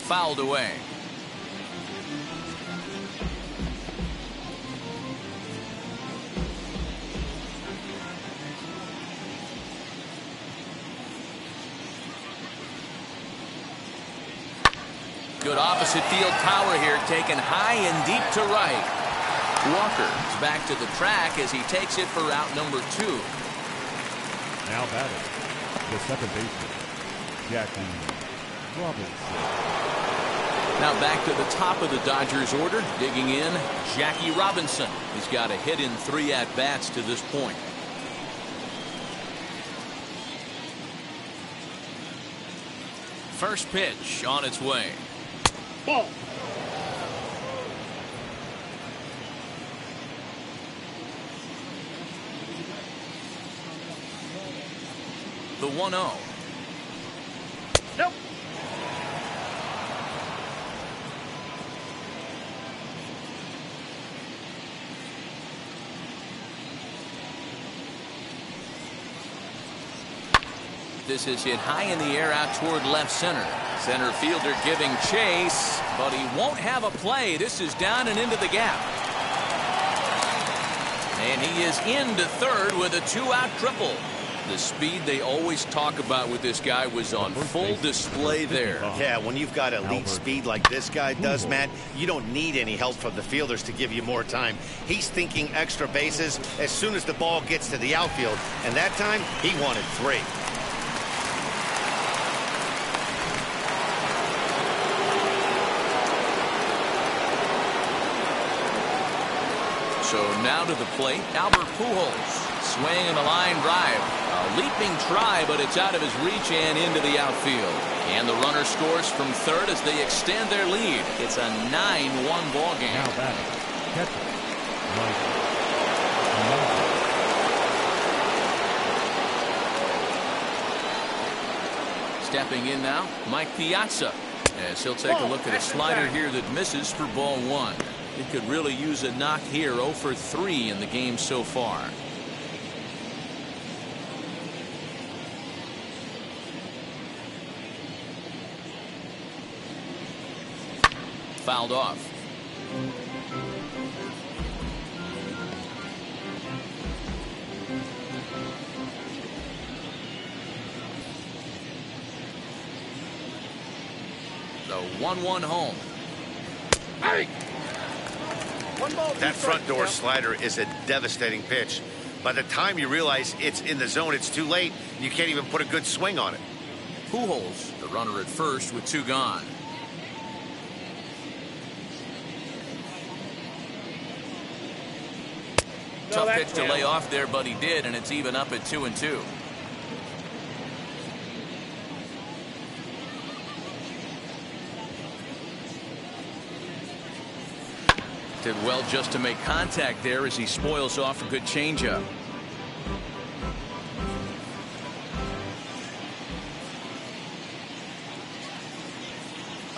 Fouled away. Good opposite field power here, taken high and deep to right. Walker is back to the track as he takes it for out number 2. Now batting, the second baseman, Jackie Robinson. Now back to the top of the Dodgers order, digging in, Jackie Robinson. He's got a hit in 3 at-bats to this point. First pitch on its way. Ball. The 1-0. Nope. This is hit high in the air out toward left center. Center fielder giving chase, but he won't have a play. This is down and into the gap. And he is into third with a 2-out triple. The speed they always talk about with this guy was on full display there. Yeah, when you've got elite speed like this guy does, Matt, you don't need any help from the fielders to give you more time. He's thinking extra bases as soon as the ball gets to the outfield, and that time he wanted 3. So now to the plate, Albert Pujols. Swing and a line drive. A leaping try, but it's out of his reach and into the outfield. And the runner scores from third as they extend their lead. It's a 9-1 ball game. Now batting, catcher, Mike. Stepping in now, Mike Piazza. As he'll take a look at a slider here that misses for ball 1. He could really use a knock here. 0 for 3 in the game so far. Fouled off. So 1-1 home. Hey! One ball, That two front strikes, door Jeff. slider is a devastating pitch. By the time you realize it's in the zone, it's too late. You can't even put a good swing on it. Pujols, the runner at first with 2 gone. No, Tough that's pitch to down. lay off there, but he did, and it's even up at 2-2. Did well just to make contact there as he spoils off a good changeup.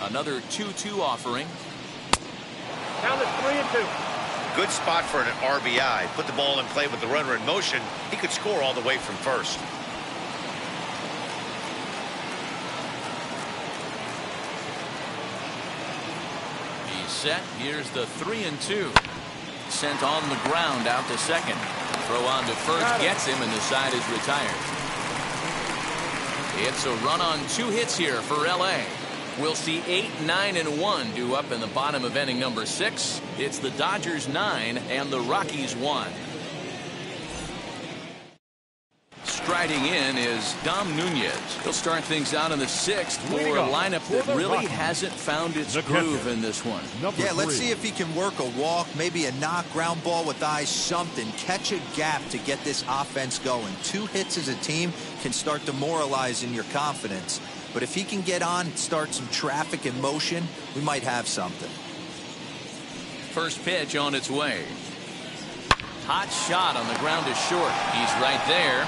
Another 2-2 offering. Down to 3-2. Good spot for an RBI. Put the ball in play with the runner in motion. He could score all the way from first. He's set. Here's the 3-2. Sent on the ground out to second. Throw on to first gets him, and the side is retired. It's a run on 2 hits here for LA. We'll see 8, 9, and 1 due up in the bottom of inning number 6. It's the Dodgers 9 and the Rockies 1. Striding in is Dom Nunez. He'll start things out in the 6th for Leading a off lineup for that the really Rockies, hasn't found its the groove catcher, in this one. Number Yeah, let's 3. see if he can work a walk, maybe a knock, ground ball with eyes, something. Catch a gap to get this offense going. 2 hits as a team can start demoralizing your confidence. But if he can get on and start some traffic in motion, we might have something. First pitch on its way. Hot shot on the ground is short. He's right there.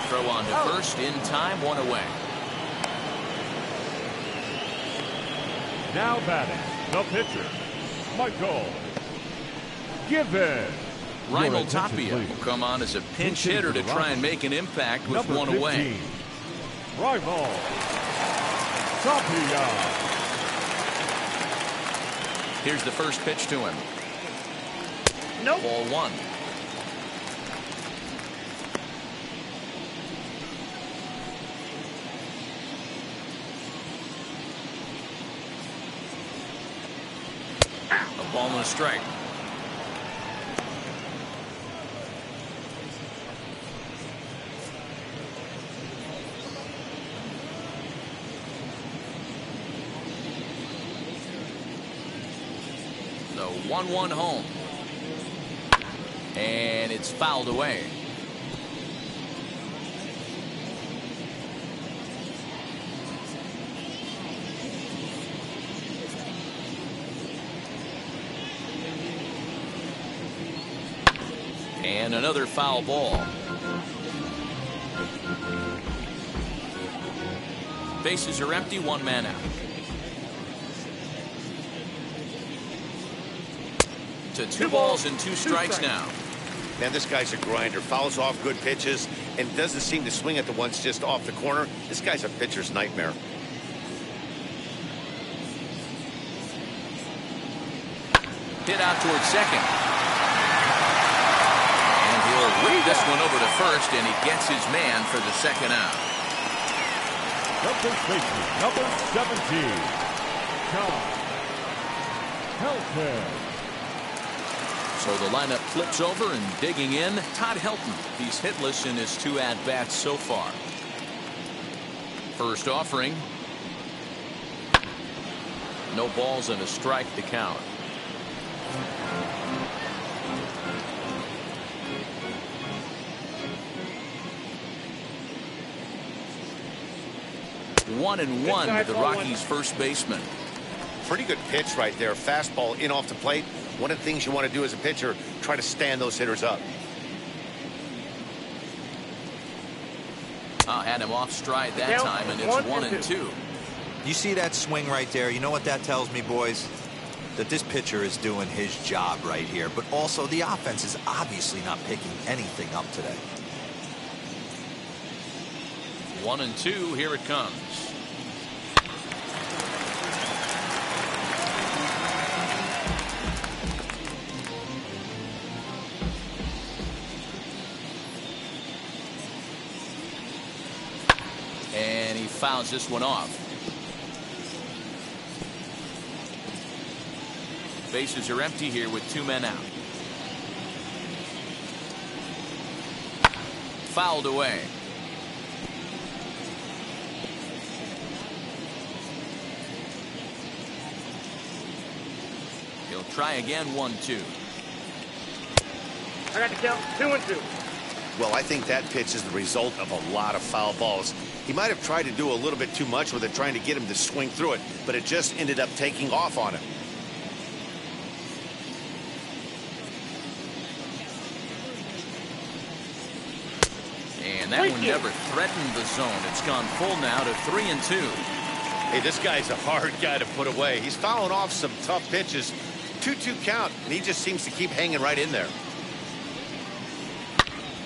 Throw on to first in time, 1 away. Now batting, the pitcher, Michael Given. Reinald Your attention, Tapia please. will come on as a pinch Pitching hitter for to the try Rockies. and make an impact with Number 1 15, away. Rival Tapia. Here's the first pitch to him. Nope. Ball 1. A ball and a strike. The 1-1 home. And it's fouled away. And another foul ball. Bases are empty, 1 man out. To 2 balls and 2 strikes now. Man, this guy's a grinder. Fouls off good pitches and doesn't seem to swing at the ones just off the corner. This guy's a pitcher's nightmare. Hit out towards second. And he'll whip this one over to first, and he gets his man for the second out. The first baseman, number 17, John Helton. So the lineup flips over, and digging in, Todd Helton. He's hitless in his 2 at-bats so far. First offering. No balls and a strike to count. One and one to the Rockies' first baseman. Pretty good pitch right there. Fastball in off the plate. One of the things you want to do as a pitcher, try to stand those hitters up. Had him off stride that time, and it's 1-2. You see that swing right there? You know what that tells me, boys? That this pitcher is doing his job right here. But also, the offense is obviously not picking anything up today. 1-2. Here it comes. And he fouls this one off. Bases are empty here with 2 men out. Fouled away. He'll try again, 1-2. I got the count, 2-2. Well, I think that pitch is the result of a lot of foul balls. He might have tried to do a little bit too much with it, trying to get him to swing through it, but it just ended up taking off on him. And that one never threatened the zone. It's gone full now to 3-2. Hey, this guy's a hard guy to put away. He's fouling off some tough pitches. 2-2 count, and he just seems to keep hanging right in there.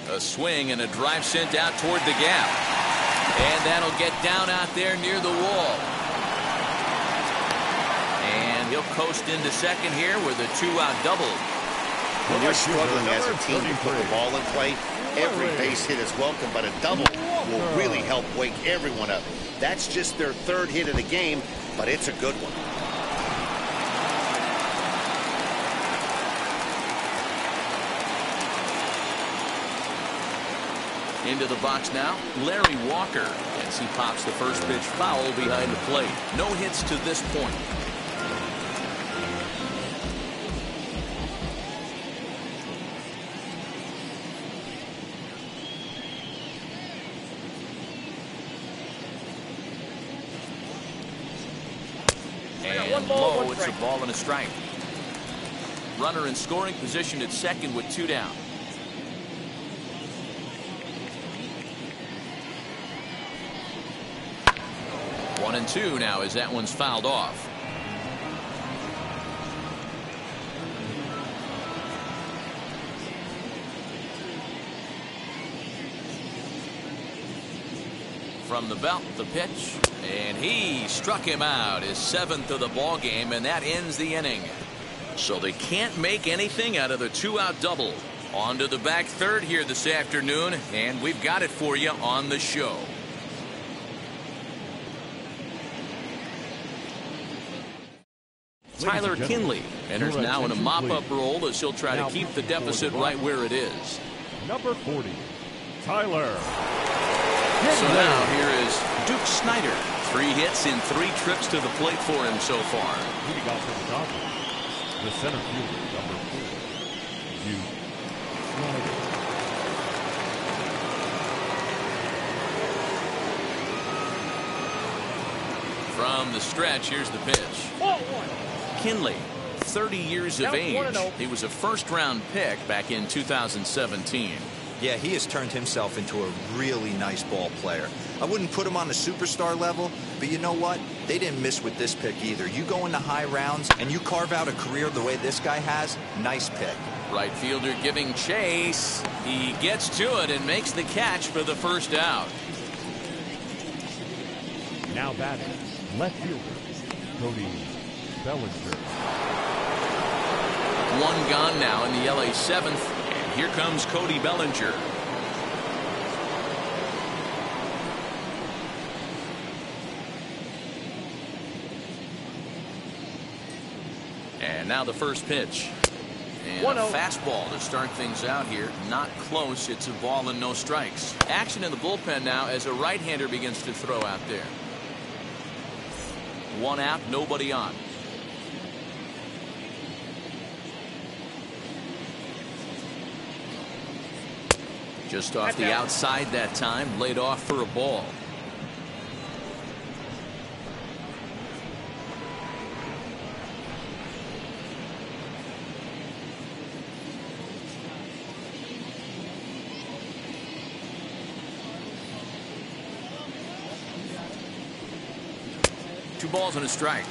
A swing and a drive sent out toward the gap. And that'll get down out there near the wall. And he'll coast into second here with a 2-out double. When you're struggling as a team to put the ball in play, every base hit is welcome, but a double will really help wake everyone up. That's just their 3rd hit of the game, but it's a good one. Into the box now, Larry Walker, as he pops the first pitch foul behind the plate. No hits to this point. And low, it's a ball and a strike. Runner in scoring position at second with 2 down. 1-2 now as that one's fouled off. From the belt, the pitch, and he struck him out, his 7th of the ball game, and that ends the inning. So they can't make anything out of the 2-out double. On to the back third here this afternoon, and we've got it for you on the show. Tyler Kinley enters now in a mop-up role as he'll try to keep the deficit right where it is. Number 40, Tyler. So now here is Duke Snyder. 3 hits in 3 trips to the plate for him so far. Leading off for the Dodgers, the center fielder, number 4, Duke Snyder. From the stretch, here's the pitch. Kinley, 30 years of age. He was a first-round pick back in 2017. Yeah, he has turned himself into a really nice ball player. I wouldn't put him on the superstar level, but you know what? They didn't miss with this pick either. You go into high rounds and you carve out a career the way this guy has, nice pick. Right fielder giving chase. He gets to it and makes the catch for the first out. Now batting, left fielder, Cody Bellinger. 1 gone now in the LA 7th. And here comes Cody Bellinger. And now the first pitch. And a fastball to start things out here. Not close. It's a ball and no strikes. Action in the bullpen now as a right-hander begins to throw out there. 1 out, nobody on. Just off the outside that time, laid off for a ball. Two balls and a strike.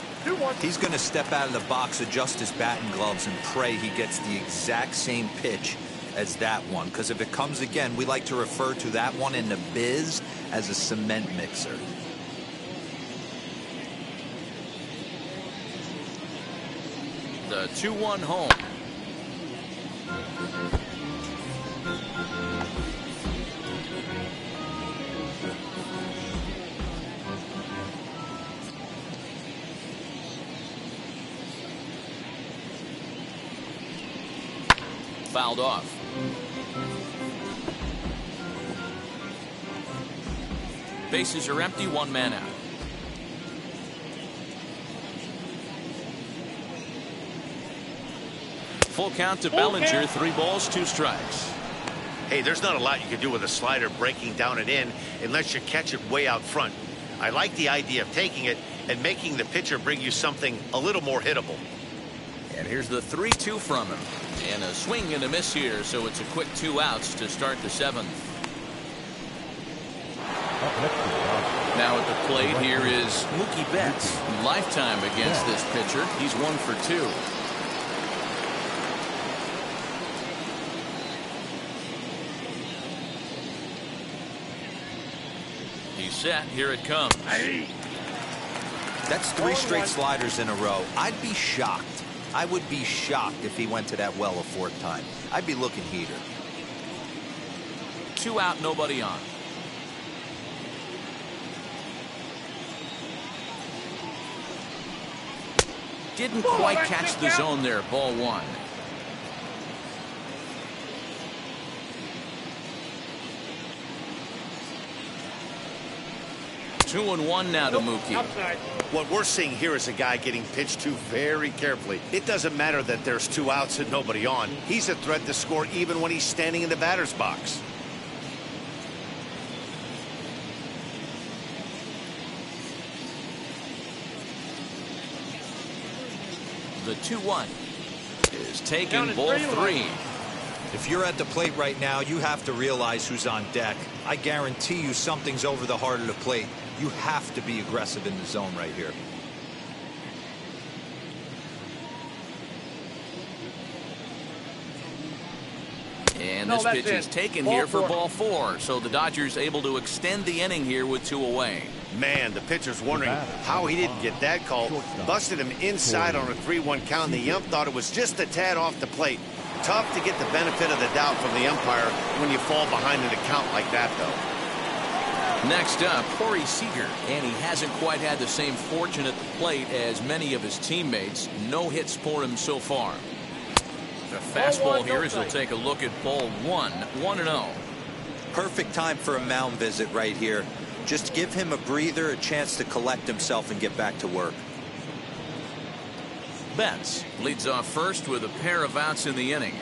He's going to step out of the box, adjust his batting gloves, and pray he gets the exact same pitch as that one, because if it comes again, we like to refer to that one in the biz as a cement mixer. The 2-1 home. fouled off. Bases are empty, one man out. Full count to Bellinger, 3 balls, 2 strikes. Hey, there's not a lot you can do with a slider breaking down and in unless you catch it way out front. I like the idea of taking it and making the pitcher bring you something a little more hittable. And here's the 3-2 from him. And a swing and a miss here, so it's a quick 2 outs to start the 7th. Now at the plate, here is Mookie Betts. Lifetime against this pitcher. He's 1 for 2. He's set. Here it comes. That's 3 straight sliders in a row. I'd be shocked. I would be shocked if he went to that well a 4th time. I'd be looking heater. 2 out, nobody on. Didn't quite catch the zone there. Ball 1. Two and 1 now to Mookie. What we're seeing here is a guy getting pitched to very carefully. It doesn't matter that there's 2 outs and nobody on. He's a threat to score even when he's standing in the batter's box. The 2-1 is taken, ball 3. If you're at the plate right now, you have to realize who's on deck. I guarantee you something's over the heart of the plate. You have to be aggressive in the zone right here. And this pitch is taken here for ball 4. So the Dodgers able to extend the inning here with 2 away. Man, the pitcher's wondering how he didn't get that call. Busted him inside on a 3-1 count. The ump thought it was just a tad off the plate. Tough to get the benefit of the doubt from the umpire when you fall behind in a count like that, though. Next up, Corey Seager, and he hasn't quite had the same fortune at the plate as many of his teammates. No hits for him so far. The fastball here as he'll take a look at ball 1, 1-0. Perfect time for a mound visit right here. Just give him a breather, a chance to collect himself and get back to work. Betts leads off first with a pair of outs in the inning.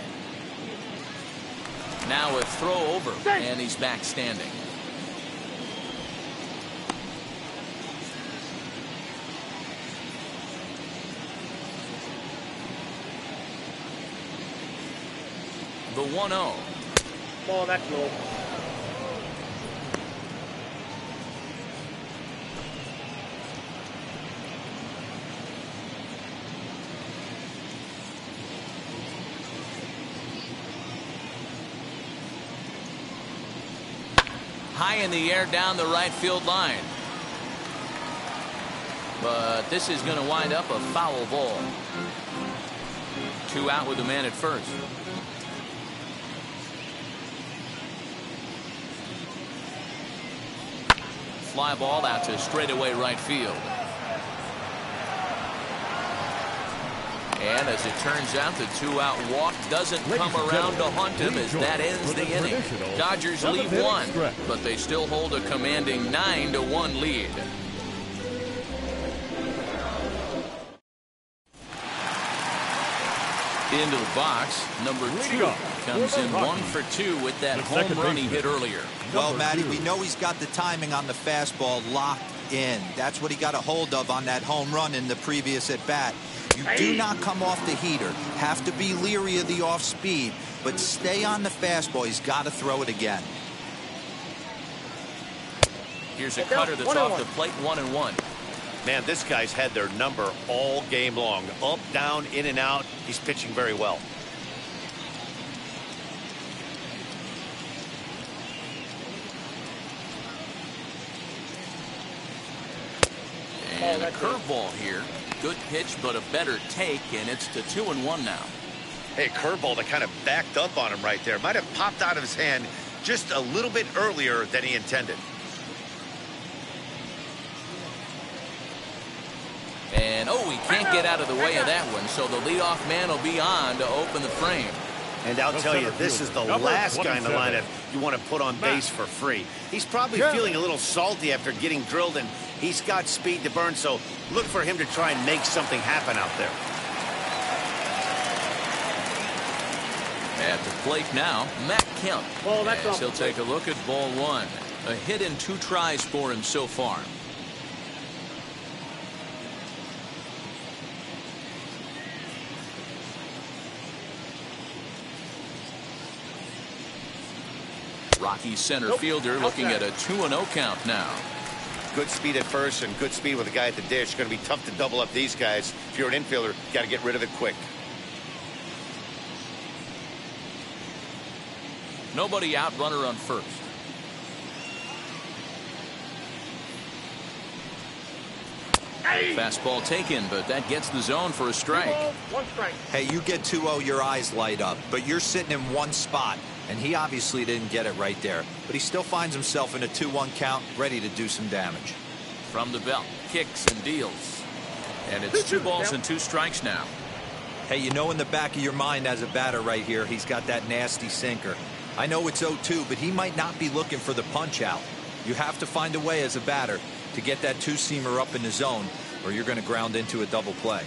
Now a throw over, and he's back standing. The 1-0. Ball, that's low. High in the air down the right field line. But this is going to wind up a foul ball. 2 out with the man at first. Fly ball out to straightaway right field. And as it turns out, the 2-out walk doesn't come around to haunt him as that ends the inning. Dodgers leave 1, but they still hold a commanding 9-1 lead. Into the box, number 2 comes in 1 for 2 with that home run he hit earlier. Well, Matty, we know he's got the timing on the fastball locked in. That's what he got a hold of on that home run in the previous at bat. You do not come off the heater. Have to be leery of the off speed, but stay on the fastball. He's got to throw it again. Here's a cutter that's off the plate, 1-1. Man, this guy's had their number all game long. Up, down, in and out. He's pitching very well. And a curveball here. Good pitch, but a better take, and it's to 2-1 now. Hey, curveball that kind of backed up on him right there. Might have popped out of his hand just a little bit earlier than he intended. And, oh, he can't get out of the way of that one, so the leadoff man will be on to open the frame. And I'll tell you, this is the last guy in the lineup you want to put on base for free. He's probably feeling a little salty after getting drilled, and he's got speed to burn, so look for him to try and make something happen out there. At the plate now, Matt Kemp. As he'll take a look at ball one. A hit in 2 tries for him so far. Rockies center fielder looking at a 2-0 count now. Good speed at first and good speed with the guy at the dish. Going to be tough to double up these guys. If you're an infielder, got to get rid of it quick. Nobody out, runner on first. Fastball taken, but that gets the zone for a strike. Hey, you get 2-0, your eyes light up, but you're sitting in one spot, and he obviously didn't get it right there. But he still finds himself in a 2-1 count, ready to do some damage. From the belt, kicks and deals. And it's 2 balls and 2 strikes now. Hey, you know in the back of your mind as a batter right here, he's got that nasty sinker. I know it's 0-2, but he might not be looking for the punch out. You have to find a way as a batter to get that 2-seamer up in the zone, or you're going to ground into a double play.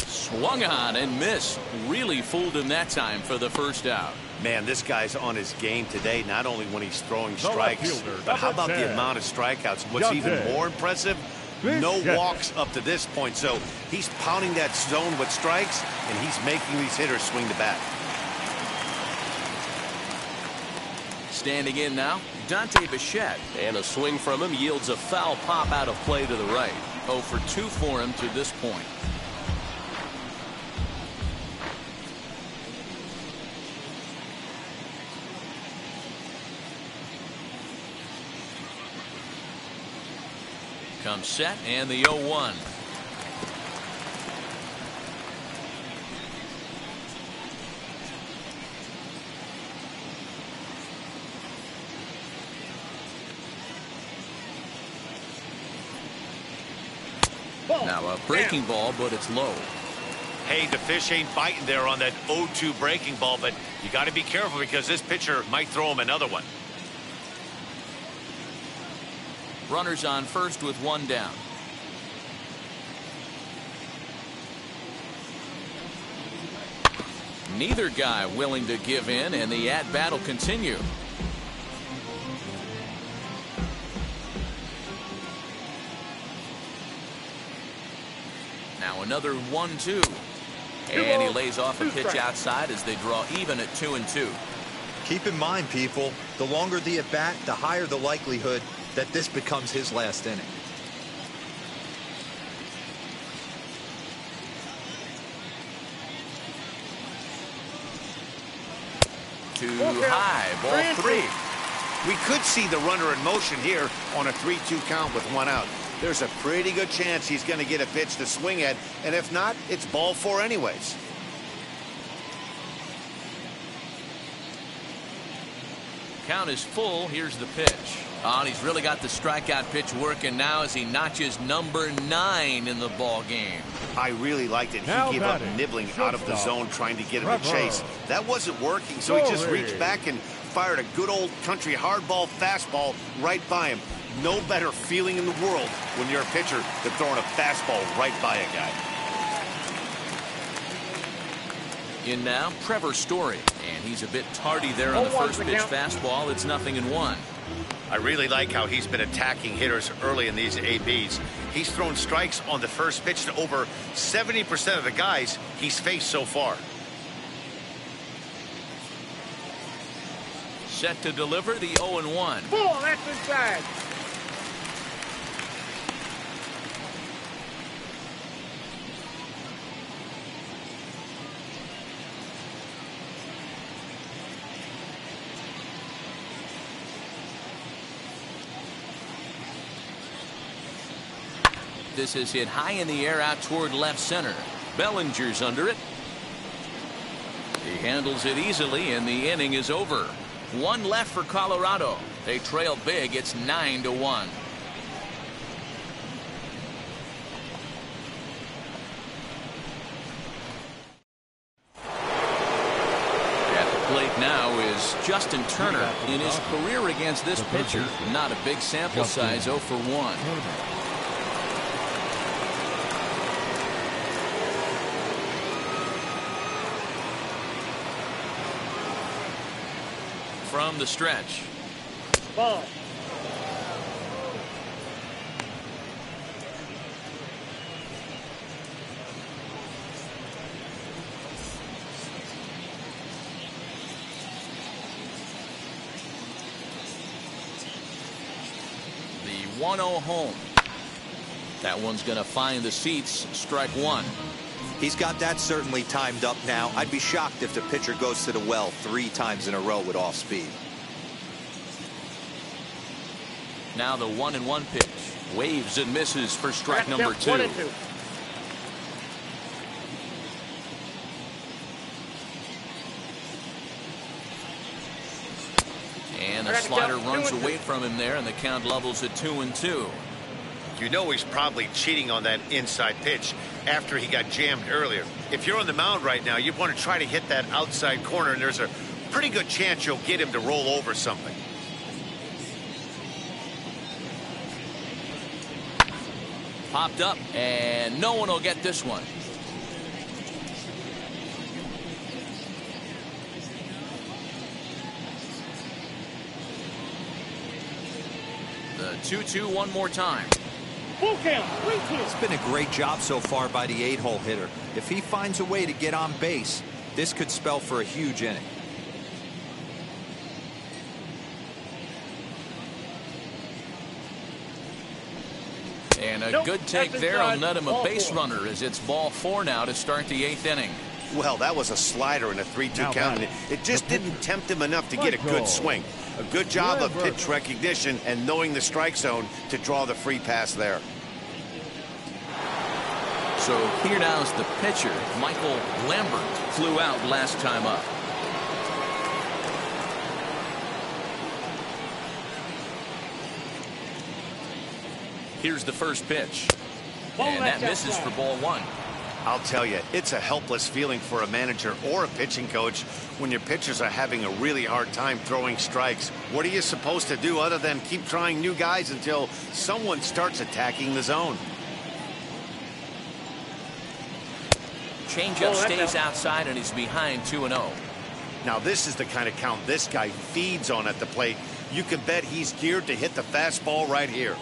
Swung on and missed. Really fooled him that time for the first out. Man, this guy's on his game today, not only when he's throwing strikes, but how about the amount of strikeouts? What's even more impressive, no walks up to this point. So he's pounding that zone with strikes, and he's making these hitters swing the bat. Standing in now, Dante Bichette. And a swing from him yields a foul pop out of play to the right. 0 for 2 for him to this point. Comes set and the 0-1. Now a breaking ball, but it's low. Hey, the fish ain't biting there on that 0-2 breaking ball, but you got to be careful because this pitcher might throw him another one. Runners on first with 1 down. Neither guy willing to give in, and the at-bat will continue. Now another 1-2. And he lays off a pitch outside as they draw even at 2-2. Keep in mind, people, the longer the at-bat, the higher the likelihood that this becomes his last inning. Too high, ball 3. We could see the runner in motion here on a 3-2 count with 1 out. There's a pretty good chance he's going to get a pitch to swing at, and if not, it's ball 4 anyways. Count is full. Here's the pitch. Oh, and he's really got the strikeout pitch working now as he notches number 9 in the ball game. I really liked it. He gave up nibbling out of the zone trying to get him to chase. That wasn't working, so he just reached back and fired a good old country hardball fastball right by him. No better feeling in the world when you're a pitcher than throwing a fastball right by a guy. In now, Trevor Story, and he's a bit tardy there on the first pitch fastball. It's 0-1. I really like how he's been attacking hitters early in these ABs. He's thrown strikes on the first pitch to over 70% of the guys he's faced so far. Set to deliver the 0-1. That's inside. This is hit high in the air out toward left center. Bellinger's under it. He handles it easily, and the inning is over. 1 left for Colorado. They trail big. It's 9-1. is Justin Turner. In his career against this pitcher, not a big sample size, 0 for 1. From the stretch. Ball. The 1-0 home. That one's going to find the seats. Strike one. He's got that certainly timed up now. I'd be shocked if the pitcher goes to the well 3 times in a row with off speed. Now the 1-1 pitch. Waves and misses for strike number 2. 1-2. And a slider runs away from him there, and the count levels at 2-2. You know he's probably cheating on that inside pitch after he got jammed earlier. If you're on the mound right now, you want to try to hit that outside corner, and there's a pretty good chance you'll get him to roll over something. Popped up, and no one will get this one. The 2-2 one more time. Full count. 3-2. It's been a great job so far by the 8-hole hitter. If he finds a way to get on base, this could spell for a huge inning. And a good take there will net him a base runner as it's ball 4 now to start the 8th inning. Well, that was a slider in a 3-2 count, and it just didn't tempt him enough to get a good swing. A good job of pitch recognition and knowing the strike zone to draw the free pass there. So here now is the pitcher. Michael Lambert flew out last time up. Here's the first pitch. And that misses for ball 1. I'll tell you, it's a helpless feeling for a manager or a pitching coach when your pitchers are having a really hard time throwing strikes. What are you supposed to do other than keep trying new guys until someone starts attacking the zone? Changeup stays outside, and he's behind 2-0. Now this is the kind of count this guy feeds on at the plate. You can bet he's geared to hit the fastball right here.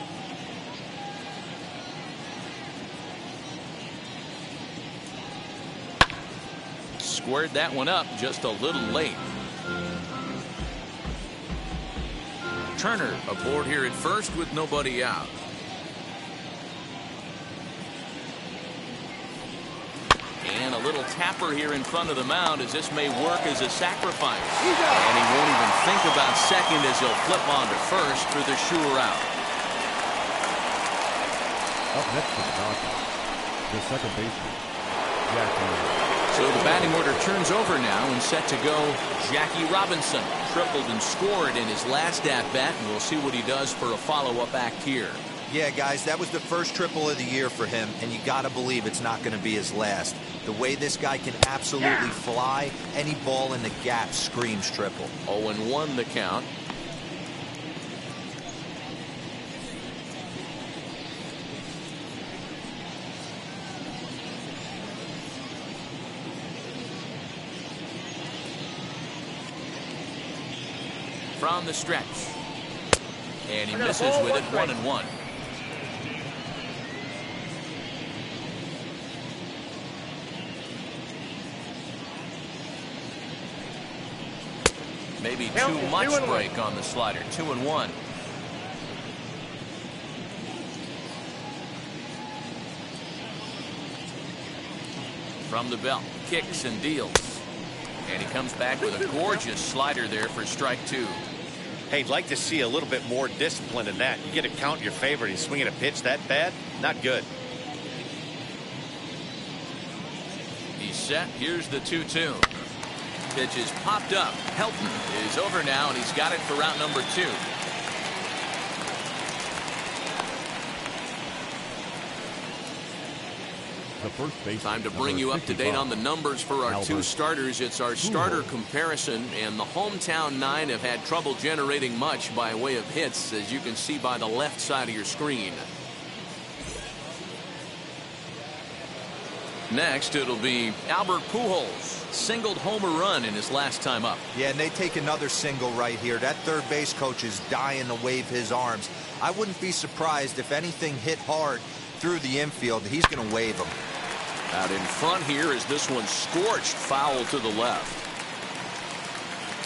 Squared that one up just a little late. Turner aboard here at first with nobody out. And a little tapper here in front of the mound as this may work as a sacrifice. And he won't even think about second as he'll flip on to first for the sure out. Up next for the Rockies, the second baseman, Jackie. So the batting order turns over now and set to go. Jackie Robinson tripled and scored in his last at-bat, and we'll see what he does for a follow-up act here. Yeah, guys, that was the first triple of the year for him, and you got to believe it's not going to be his last. The way this guy can absolutely fly, any ball in the gap screams triple. 0-1 the count. From the stretch. And he misses with it. 1-1. Maybe too much break on the slider. 2-1. From the belt, kicks and deals. And he comes back with a gorgeous slider there for strike 2. Hey, I'd like to see a little bit more discipline in that. You get a count in your favor and he's swinging a pitch that bad? Not good. He's set. Here's the 2-2. Pitch is popped up. Helton is over now, and he's got it for route number 2. the first base. Time to bring you up to date on the numbers for our two starters. It's our starter comparison, and the hometown nine have had trouble generating much by way of hits, as you can see by the left side of your screen. Next, it'll be Albert Pujols. Singled home a run in his last time up. Yeah, and they take another single right here. That third base coach is dying to wave his arms. I wouldn't be surprised if anything hit hard through the infield. He's going to wave them. Out in front here is this one scorched foul to the left.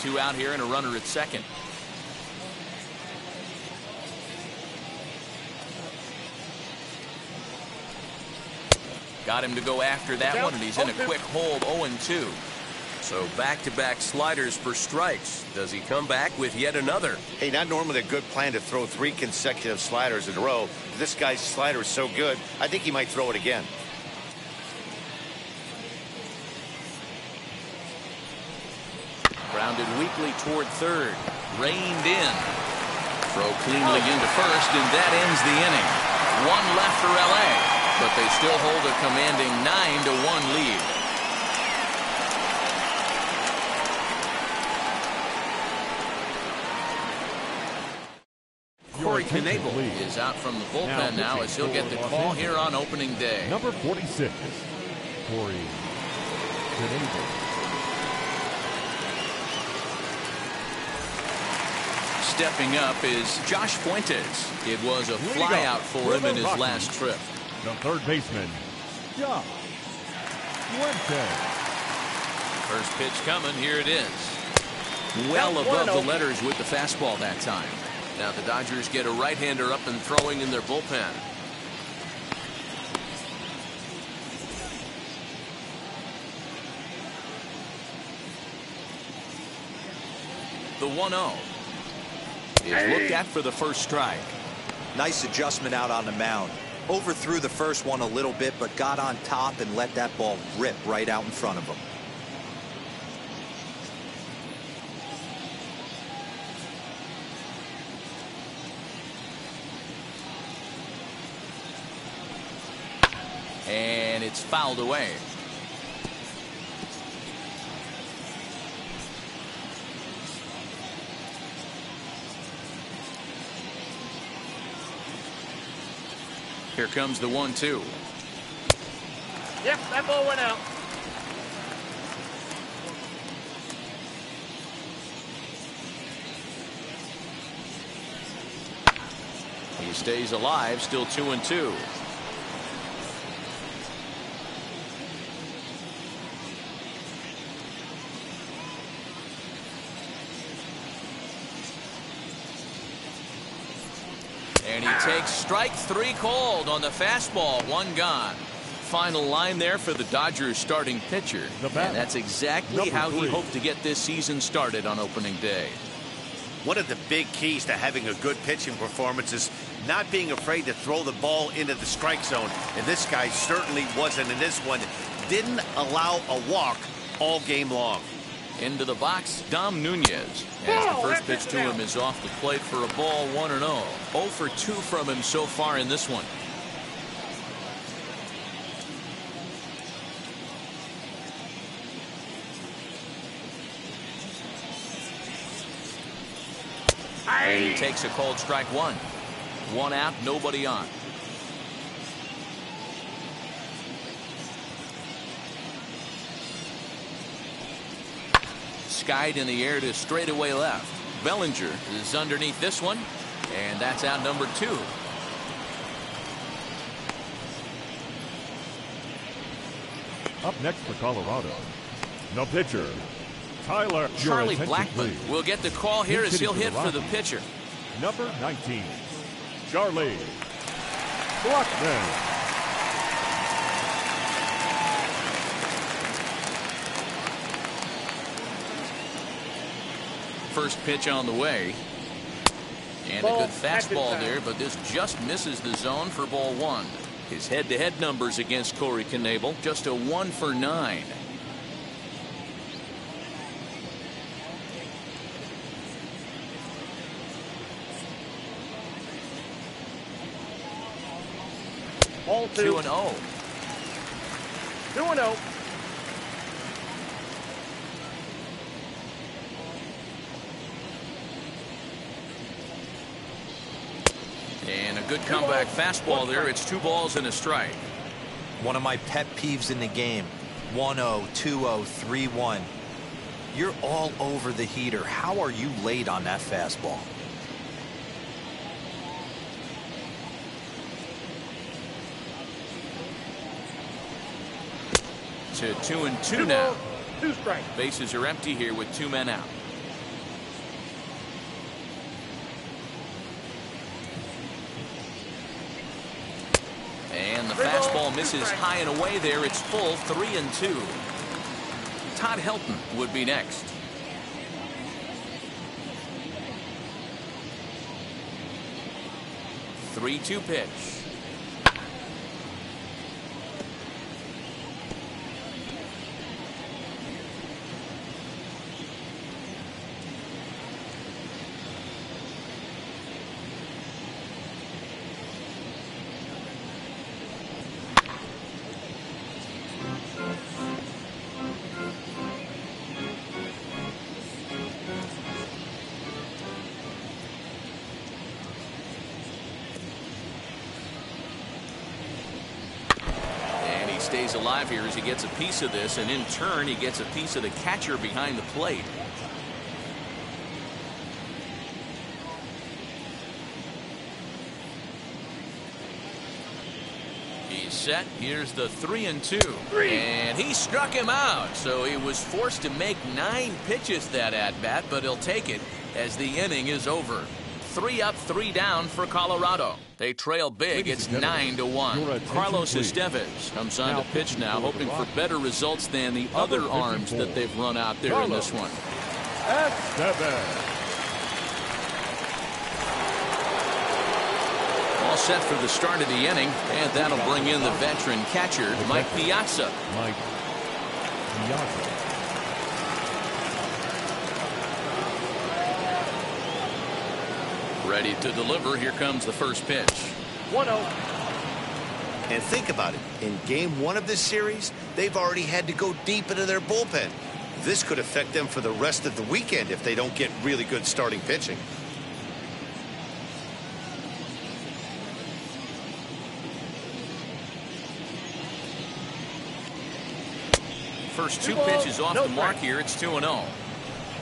2 out here and a runner at second. Got him to go after that one, and he's in a quick hold. 0-2. So back-to-back sliders for strikes. Does he come back with yet another? Hey, not normally a good plan to throw 3 consecutive sliders in a row. This guy's slider is so good, I think he might throw it again. Grounded weakly toward third. Reined in. Throw cleanly into first, and that ends the inning. 1 left for L.A., but they still hold a commanding 9-1 lead. Corey Knebel is out from the bullpen now as he'll get the call here on opening day. Number 46, Corey Knebel. Stepping up is Josh Fuentes. It was a flyout for him in his last trip. The third baseman, Josh Fuentes. First pitch coming. Here it is. Well above the letters with the fastball that time. Now the Dodgers get a right-hander up and throwing in their bullpen. The 1-0 is looked at for the first strike. Nice adjustment out on the mound. Overthrew the first one a little bit, but got on top and let that ball rip right out in front of him. And it's fouled away. Here comes the 1-2. Yep, that ball went out. He stays alive, still 2-2. And he takes strike 3 called on the fastball. 1 gone. Final line there for the Dodgers starting pitcher. And that's exactly how he hoped to get this season started on opening day. One of the big keys to having a good pitching performance is not being afraid to throw the ball into the strike zone. And this guy certainly wasn't in this one. Didn't allow a walk all game long. Into the box, Dom Nunez. As the first pitch to him is off the plate for a ball, 1-0. 0 for 2 from him so far in this one. And he takes a called strike 1. 1 out, nobody on. Skied in the air to straightaway left. Bellinger is underneath this one, and that's out number 2. Up next for Colorado, the pitcher, Tyler. Charlie Blackmon will get the call here as he'll hit for the pitcher. Number 19, Charlie Blackmon. First pitch on the way. And a good fastball there, but this just misses the zone for ball 1. His head-to-head numbers against Corey Knebel, just a 1 for 9. Ball 2. 2-0. 2-0. And a good comeback fastball there. It's 2 balls and a strike. One of my pet peeves in the game. 1-0, 2-0, 3-1. You're all over the heater. How are you late on that fastball? To 2-2 now. 2 strikes. Bases are empty here with 2 men out. And the fastball misses high and away there. It's full, 3-2. Todd Helton would be next. Three-two pitch. Stays alive here as he gets a piece of this, and in turn he gets a piece of the catcher behind the plate. He's set. Here's the 3-2, and he struck him out, so he was forced to make 9 pitches that at bat, but he'll take it as the inning is over. 3 up, 3 down for Colorado. They trail big. It's 9-1. Carlos Estevez comes on to pitch now, hoping for better results than the other arms that they've run out there in this one. All set for the start of the inning, and that'll bring in the veteran catcher, Mike Piazza. Ready to deliver. Here comes the first pitch. 1-0. And think about it. In game 1 of this series, they've already had to go deep into their bullpen. This could affect them for the rest of the weekend if they don't get really good starting pitching. First 2 pitches off the mark here. It's 2-0.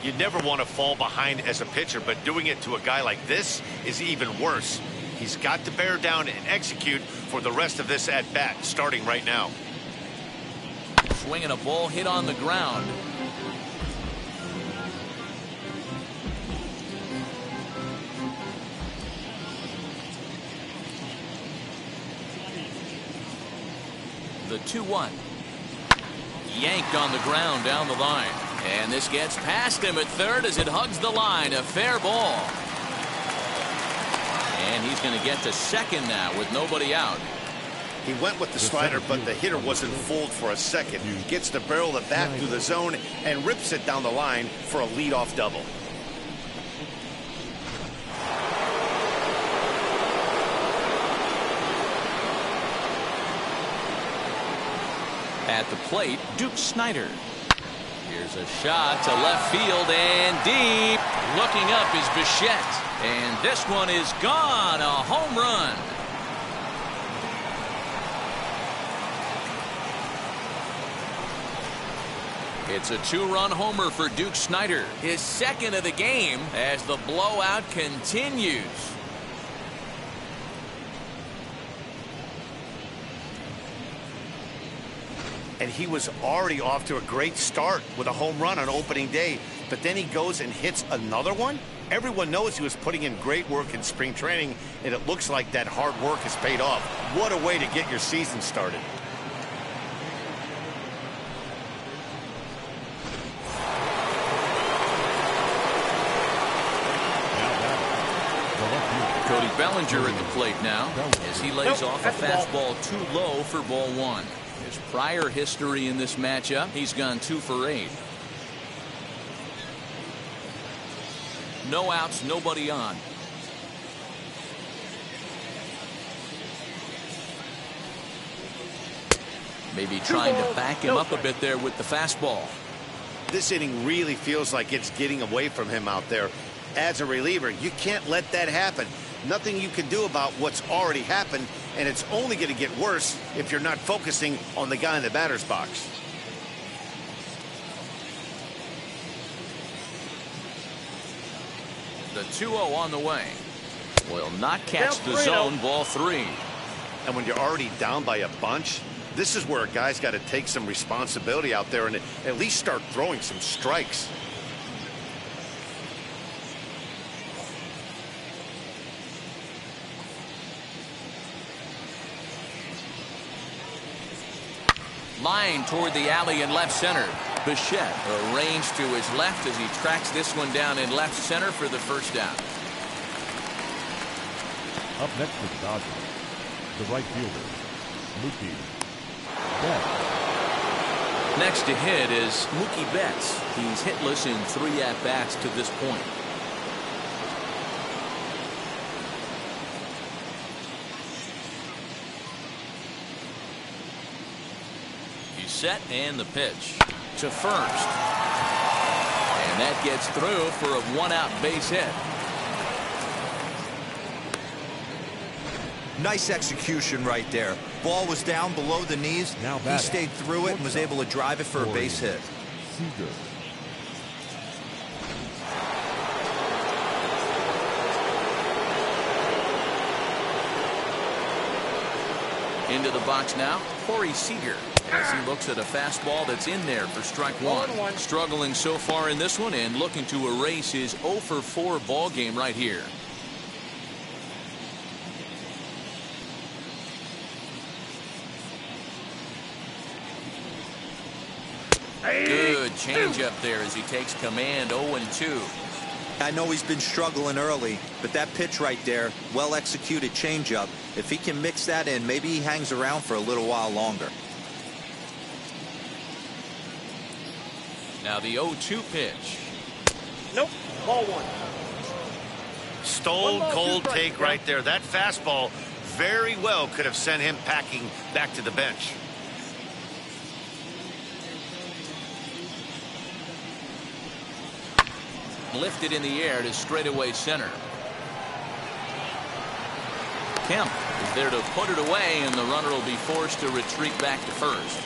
You never want to fall behind as a pitcher, but doing it to a guy like this is even worse. He's got to bear down and execute for the rest of this at-bat, starting right now. Swinging a ball hit on the ground. The 2-1. Yanked on the ground down the line. And this gets past him at third as it hugs the line. A fair ball. And he's going to get to second now with nobody out. He went with the slider, but the hitter wasn't fooled for a second. Gets the barrel of the bat through the zone and rips it down the line for a leadoff double. At the plate, Duke Snider. Here's a shot to left field and deep. Looking up is Bichette. And this one is gone. A home run. It's a 2-run homer for Duke Snider. His second of the game as the blowout continues. And he was already off to a great start with a home run on opening day. But then he goes and hits another one? Everyone knows he was putting in great work in spring training, and it looks like that hard work has paid off. What a way to get your season started. Cody Bellinger at the plate now as he lays off a fastball too low for ball 1. His prior history in this matchup, he's gone 2 for 8. No outs, nobody on. Maybe trying to back him up a bit there with the fastball. This inning really feels like it's getting away from him out there. As a reliever, you can't let that happen. Nothing you can do about what's already happened, and it's only going to get worse if you're not focusing on the guy in the batter's box. The 2-0 on the way. Will not catch the zone. Ball 3. And when you're already down by a bunch, this is where a guy's got to take some responsibility out there and at least start throwing some strikes. Line toward the alley in left center. Bichette arranged to his left as he tracks this one down in left center for the first down. Up next for the Dodgers, the right fielder, Mookie Betts. Next to hit is Mookie Betts. He's hitless in 3 at-bats to this point. He's set, and the pitch to first. And that gets through for a 1-out base hit. Nice execution right there. Ball was down below the knees. He stayed through it and was able to drive it for a base hit. Seager. Into the box now, Corey Seager, as he looks at a fastball that's in there for strike 1. Struggling so far in this one and looking to erase his 0-for-4 ball game right here. Good changeup there as he takes command. 0-2. I know he's been struggling early, but that pitch right there, well executed changeup. If he can mix that in, maybe he hangs around for a little while longer. Now the 0-2 pitch. Nope. Ball 1. Stone cold take right there. That fastball very well could have sent him packing back to the bench. Lifted in the air to straightaway center. Kemp is there to put it away, and the runner will be forced to retreat back to first.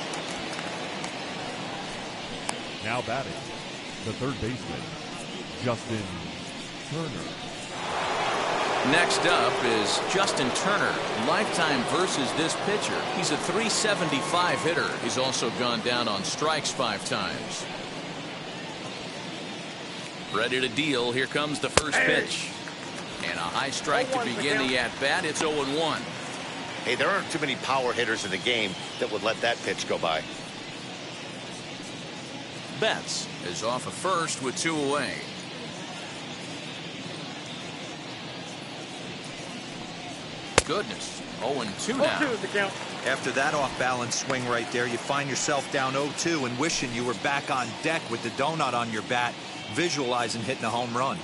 Now batting, the third baseman, Justin Turner. Next up is Justin Turner. Lifetime versus this pitcher. He's a .375 hitter. He's also gone down on strikes 5 times. Ready to deal. Here comes the first pitch. And a high strike to begin the at-bat. It's 0-1. Hey, there aren't too many power hitters in the game that would let that pitch go by. Betts is off of first with 2 away. Goodness. 0-2 now. 0-2 is the count. After that off-balance swing right there, you find yourself down 0-2 and wishing you were back on deck with the donut on your bat, visualizing hitting a home run.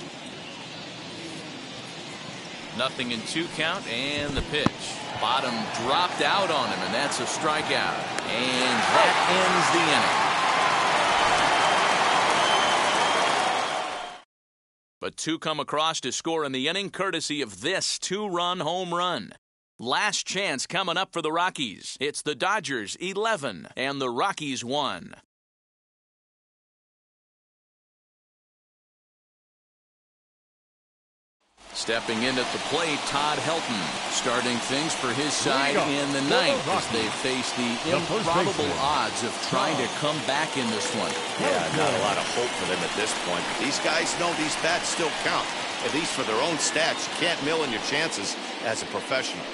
0-2 count, and the pitch. Bottom dropped out on him, and that's a strikeout. And that ends the inning. But 2 come across to score in the inning, courtesy of this 2-run home run. Last chance coming up for the Rockies. It's the Dodgers 11 and the Rockies 1. Stepping in at the plate, Todd Helton, starting things for his side in the 9th as they face the improbable odds of trying to come back in this one. Yeah, not a lot of hope for them at this point. These guys know these bats still count, at least for their own stats. You can't mill in your chances as a professional.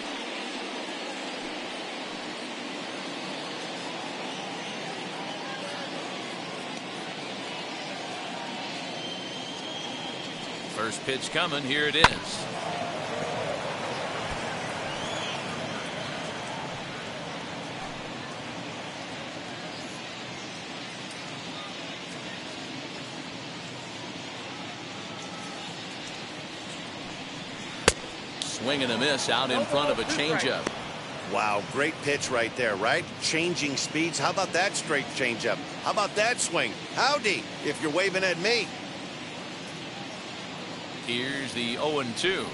First pitch coming. Here it is. Swing and a miss out in front of a changeup. Wow, great pitch right there, right? Changing speeds. How about that straight changeup? How about that swing? Howdy, if you're waving at me. Here's the 0-2.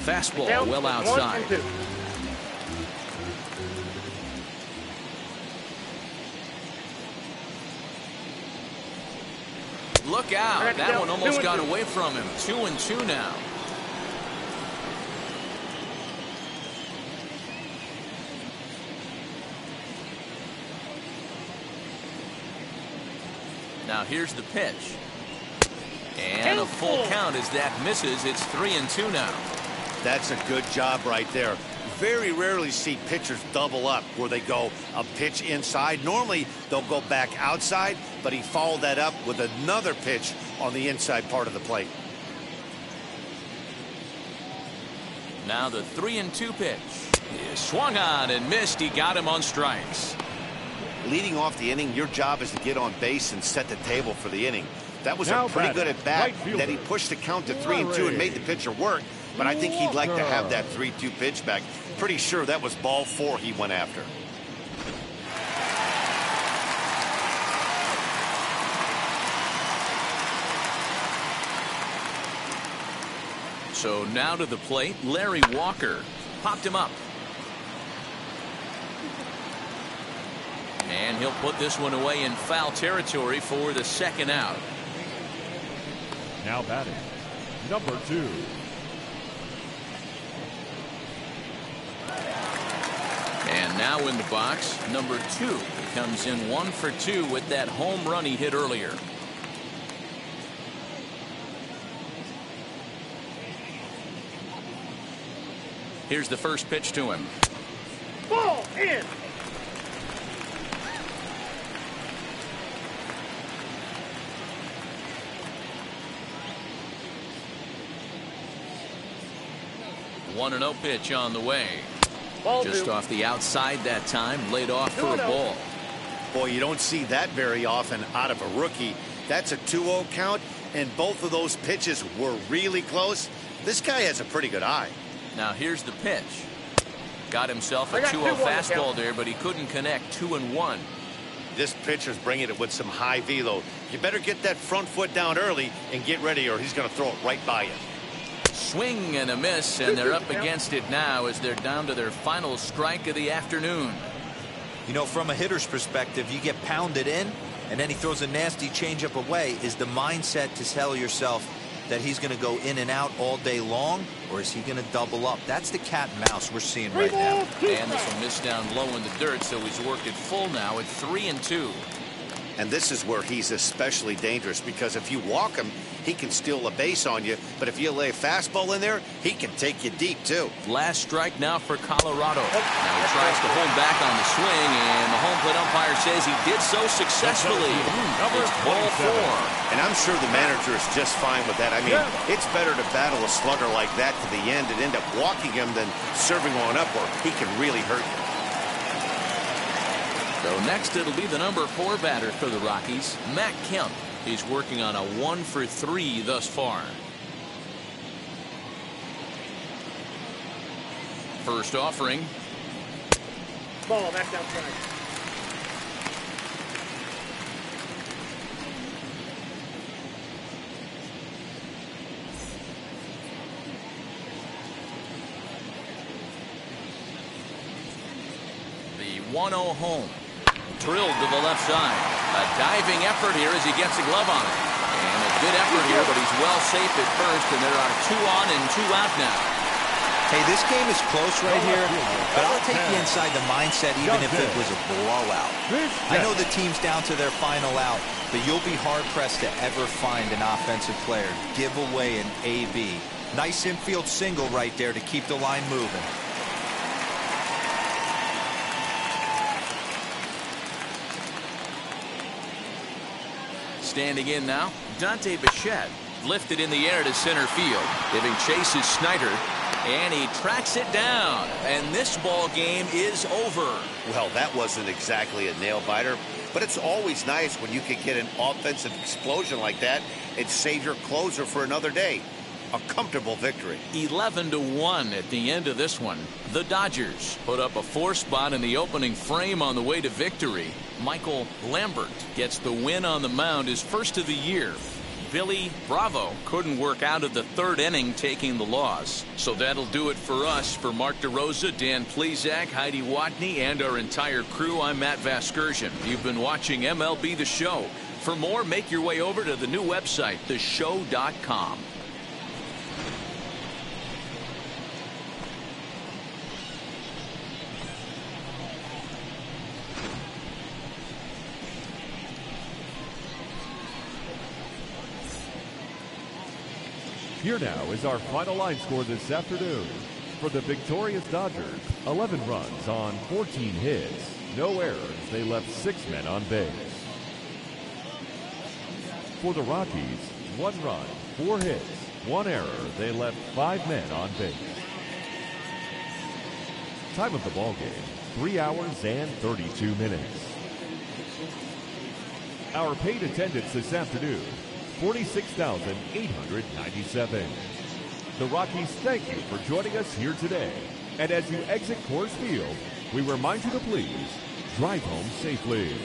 Fastball well outside. Look out. That one almost got away from him. 2-2 now. Now here's the pitch. And a full count as that misses. It's 3-2 now. That's a good job right there. Very rarely see pitchers double up where they go a pitch inside. Normally they'll go back outside, but he followed that up with another pitch on the inside part of the plate. Now the 3-2 pitch. He swung on and missed. He got him on strikes. Leading off the inning, your job is to get on base and set the table for the inning. That was Now a pretty good at bat. right That he pushed the count to 3-2 and made the pitcher work. But I think he'd like to have that 3-2 pitch back. Pretty sure that was ball 4 he went after. So now to the plate, Larry Walker. Popped him up. And he'll put this one away in foul territory for the second out. Now batting, number 2. And now in the box, number 2. He comes in 1 for 2 with that home run he hit earlier. Here's the first pitch to him. Ball in. One 1-0 pitch on the way. Ball Just 2. off the outside that time, laid off for a ball. Boy, you don't see that very often out of a rookie. That's a 2-0 count, and both of those pitches were really close. This guy has a pretty good eye. Now here's the pitch. Got himself a I got 2-0 2-1 fastball count. there, but he couldn't connect. 2-1. This pitcher's bringing it with some high velo. You better get that front foot down early and get ready, or he's going to throw it right by you. Swing and a miss, and they're up against it now as they're down to their final strike of the afternoon. You know, from a hitter's perspective, you get pounded in, and then he throws a nasty changeup away. Is the mindset to tell yourself that he's going to go in and out all day long, or is he going to double up? That's the cat and mouse we're seeing right now. And this will miss down low in the dirt, so he's worked it full now at 3-2. And this is where he's especially dangerous, because if you walk him, he can steal a base on you. But if you lay a fastball in there, he can take you deep, too. Last strike now for Colorado. Now he tries to hold back on the swing, and the home plate umpire says he did so successfully. It's ball 4. And I'm sure the manager is just fine with that. I mean, it's better to battle a slugger like that to the end and end up walking him than serving one up where he can really hurt you. So next it'll be the number 4 batter for the Rockies, Matt Kemp. He's working on a 1 for 3 thus far. First offering. Ball, that's outside. The 1-0 home. Drilled to the left side. A diving effort here as he gets a glove on it. And a good effort here, but he's well safe at first, and there are 2 on and 2 out now. Hey, this game is close right here, but I'll take you inside the mindset even if it was a blowout. I know the team's down to their final out, but you'll be hard-pressed to ever find an offensive player give away an AB. Nice infield single right there to keep the line moving. Standing in now, Dante Bichette lifted in the air to center field. Giving chase is Snyder, and he tracks it down. And this ball game is over. Well, that wasn't exactly a nail-biter, but it's always nice when you can get an offensive explosion like that and save your closer for another day. a comfortable victory. 11-1 at the end of this one. The Dodgers put up a 4-spot in the opening frame on the way to victory. Michael Lambert gets the win on the mound, his first of the year. Billy Bravo couldn't work out of the third inning, taking the loss. So that'll do it for us. For Mark DeRosa, Dan Plesac, Heidi Watney, and our entire crew, I'm Matt Vasgersian. You've been watching MLB The Show. For more, make your way over to the new website, theshow.com. Here now is our final line score this afternoon. For the victorious Dodgers, 11 runs on 14 hits. No errors. They left 6 men on base. For the Rockies, 1 run, 4 hits, 1 error. They left 5 men on base. Time of the ball game, 3 hours and 32 minutes. Our paid attendance this afternoon, 46,897. The Rockies thank you for joining us here today. And as you exit Coors Field, we remind you to please drive home safely.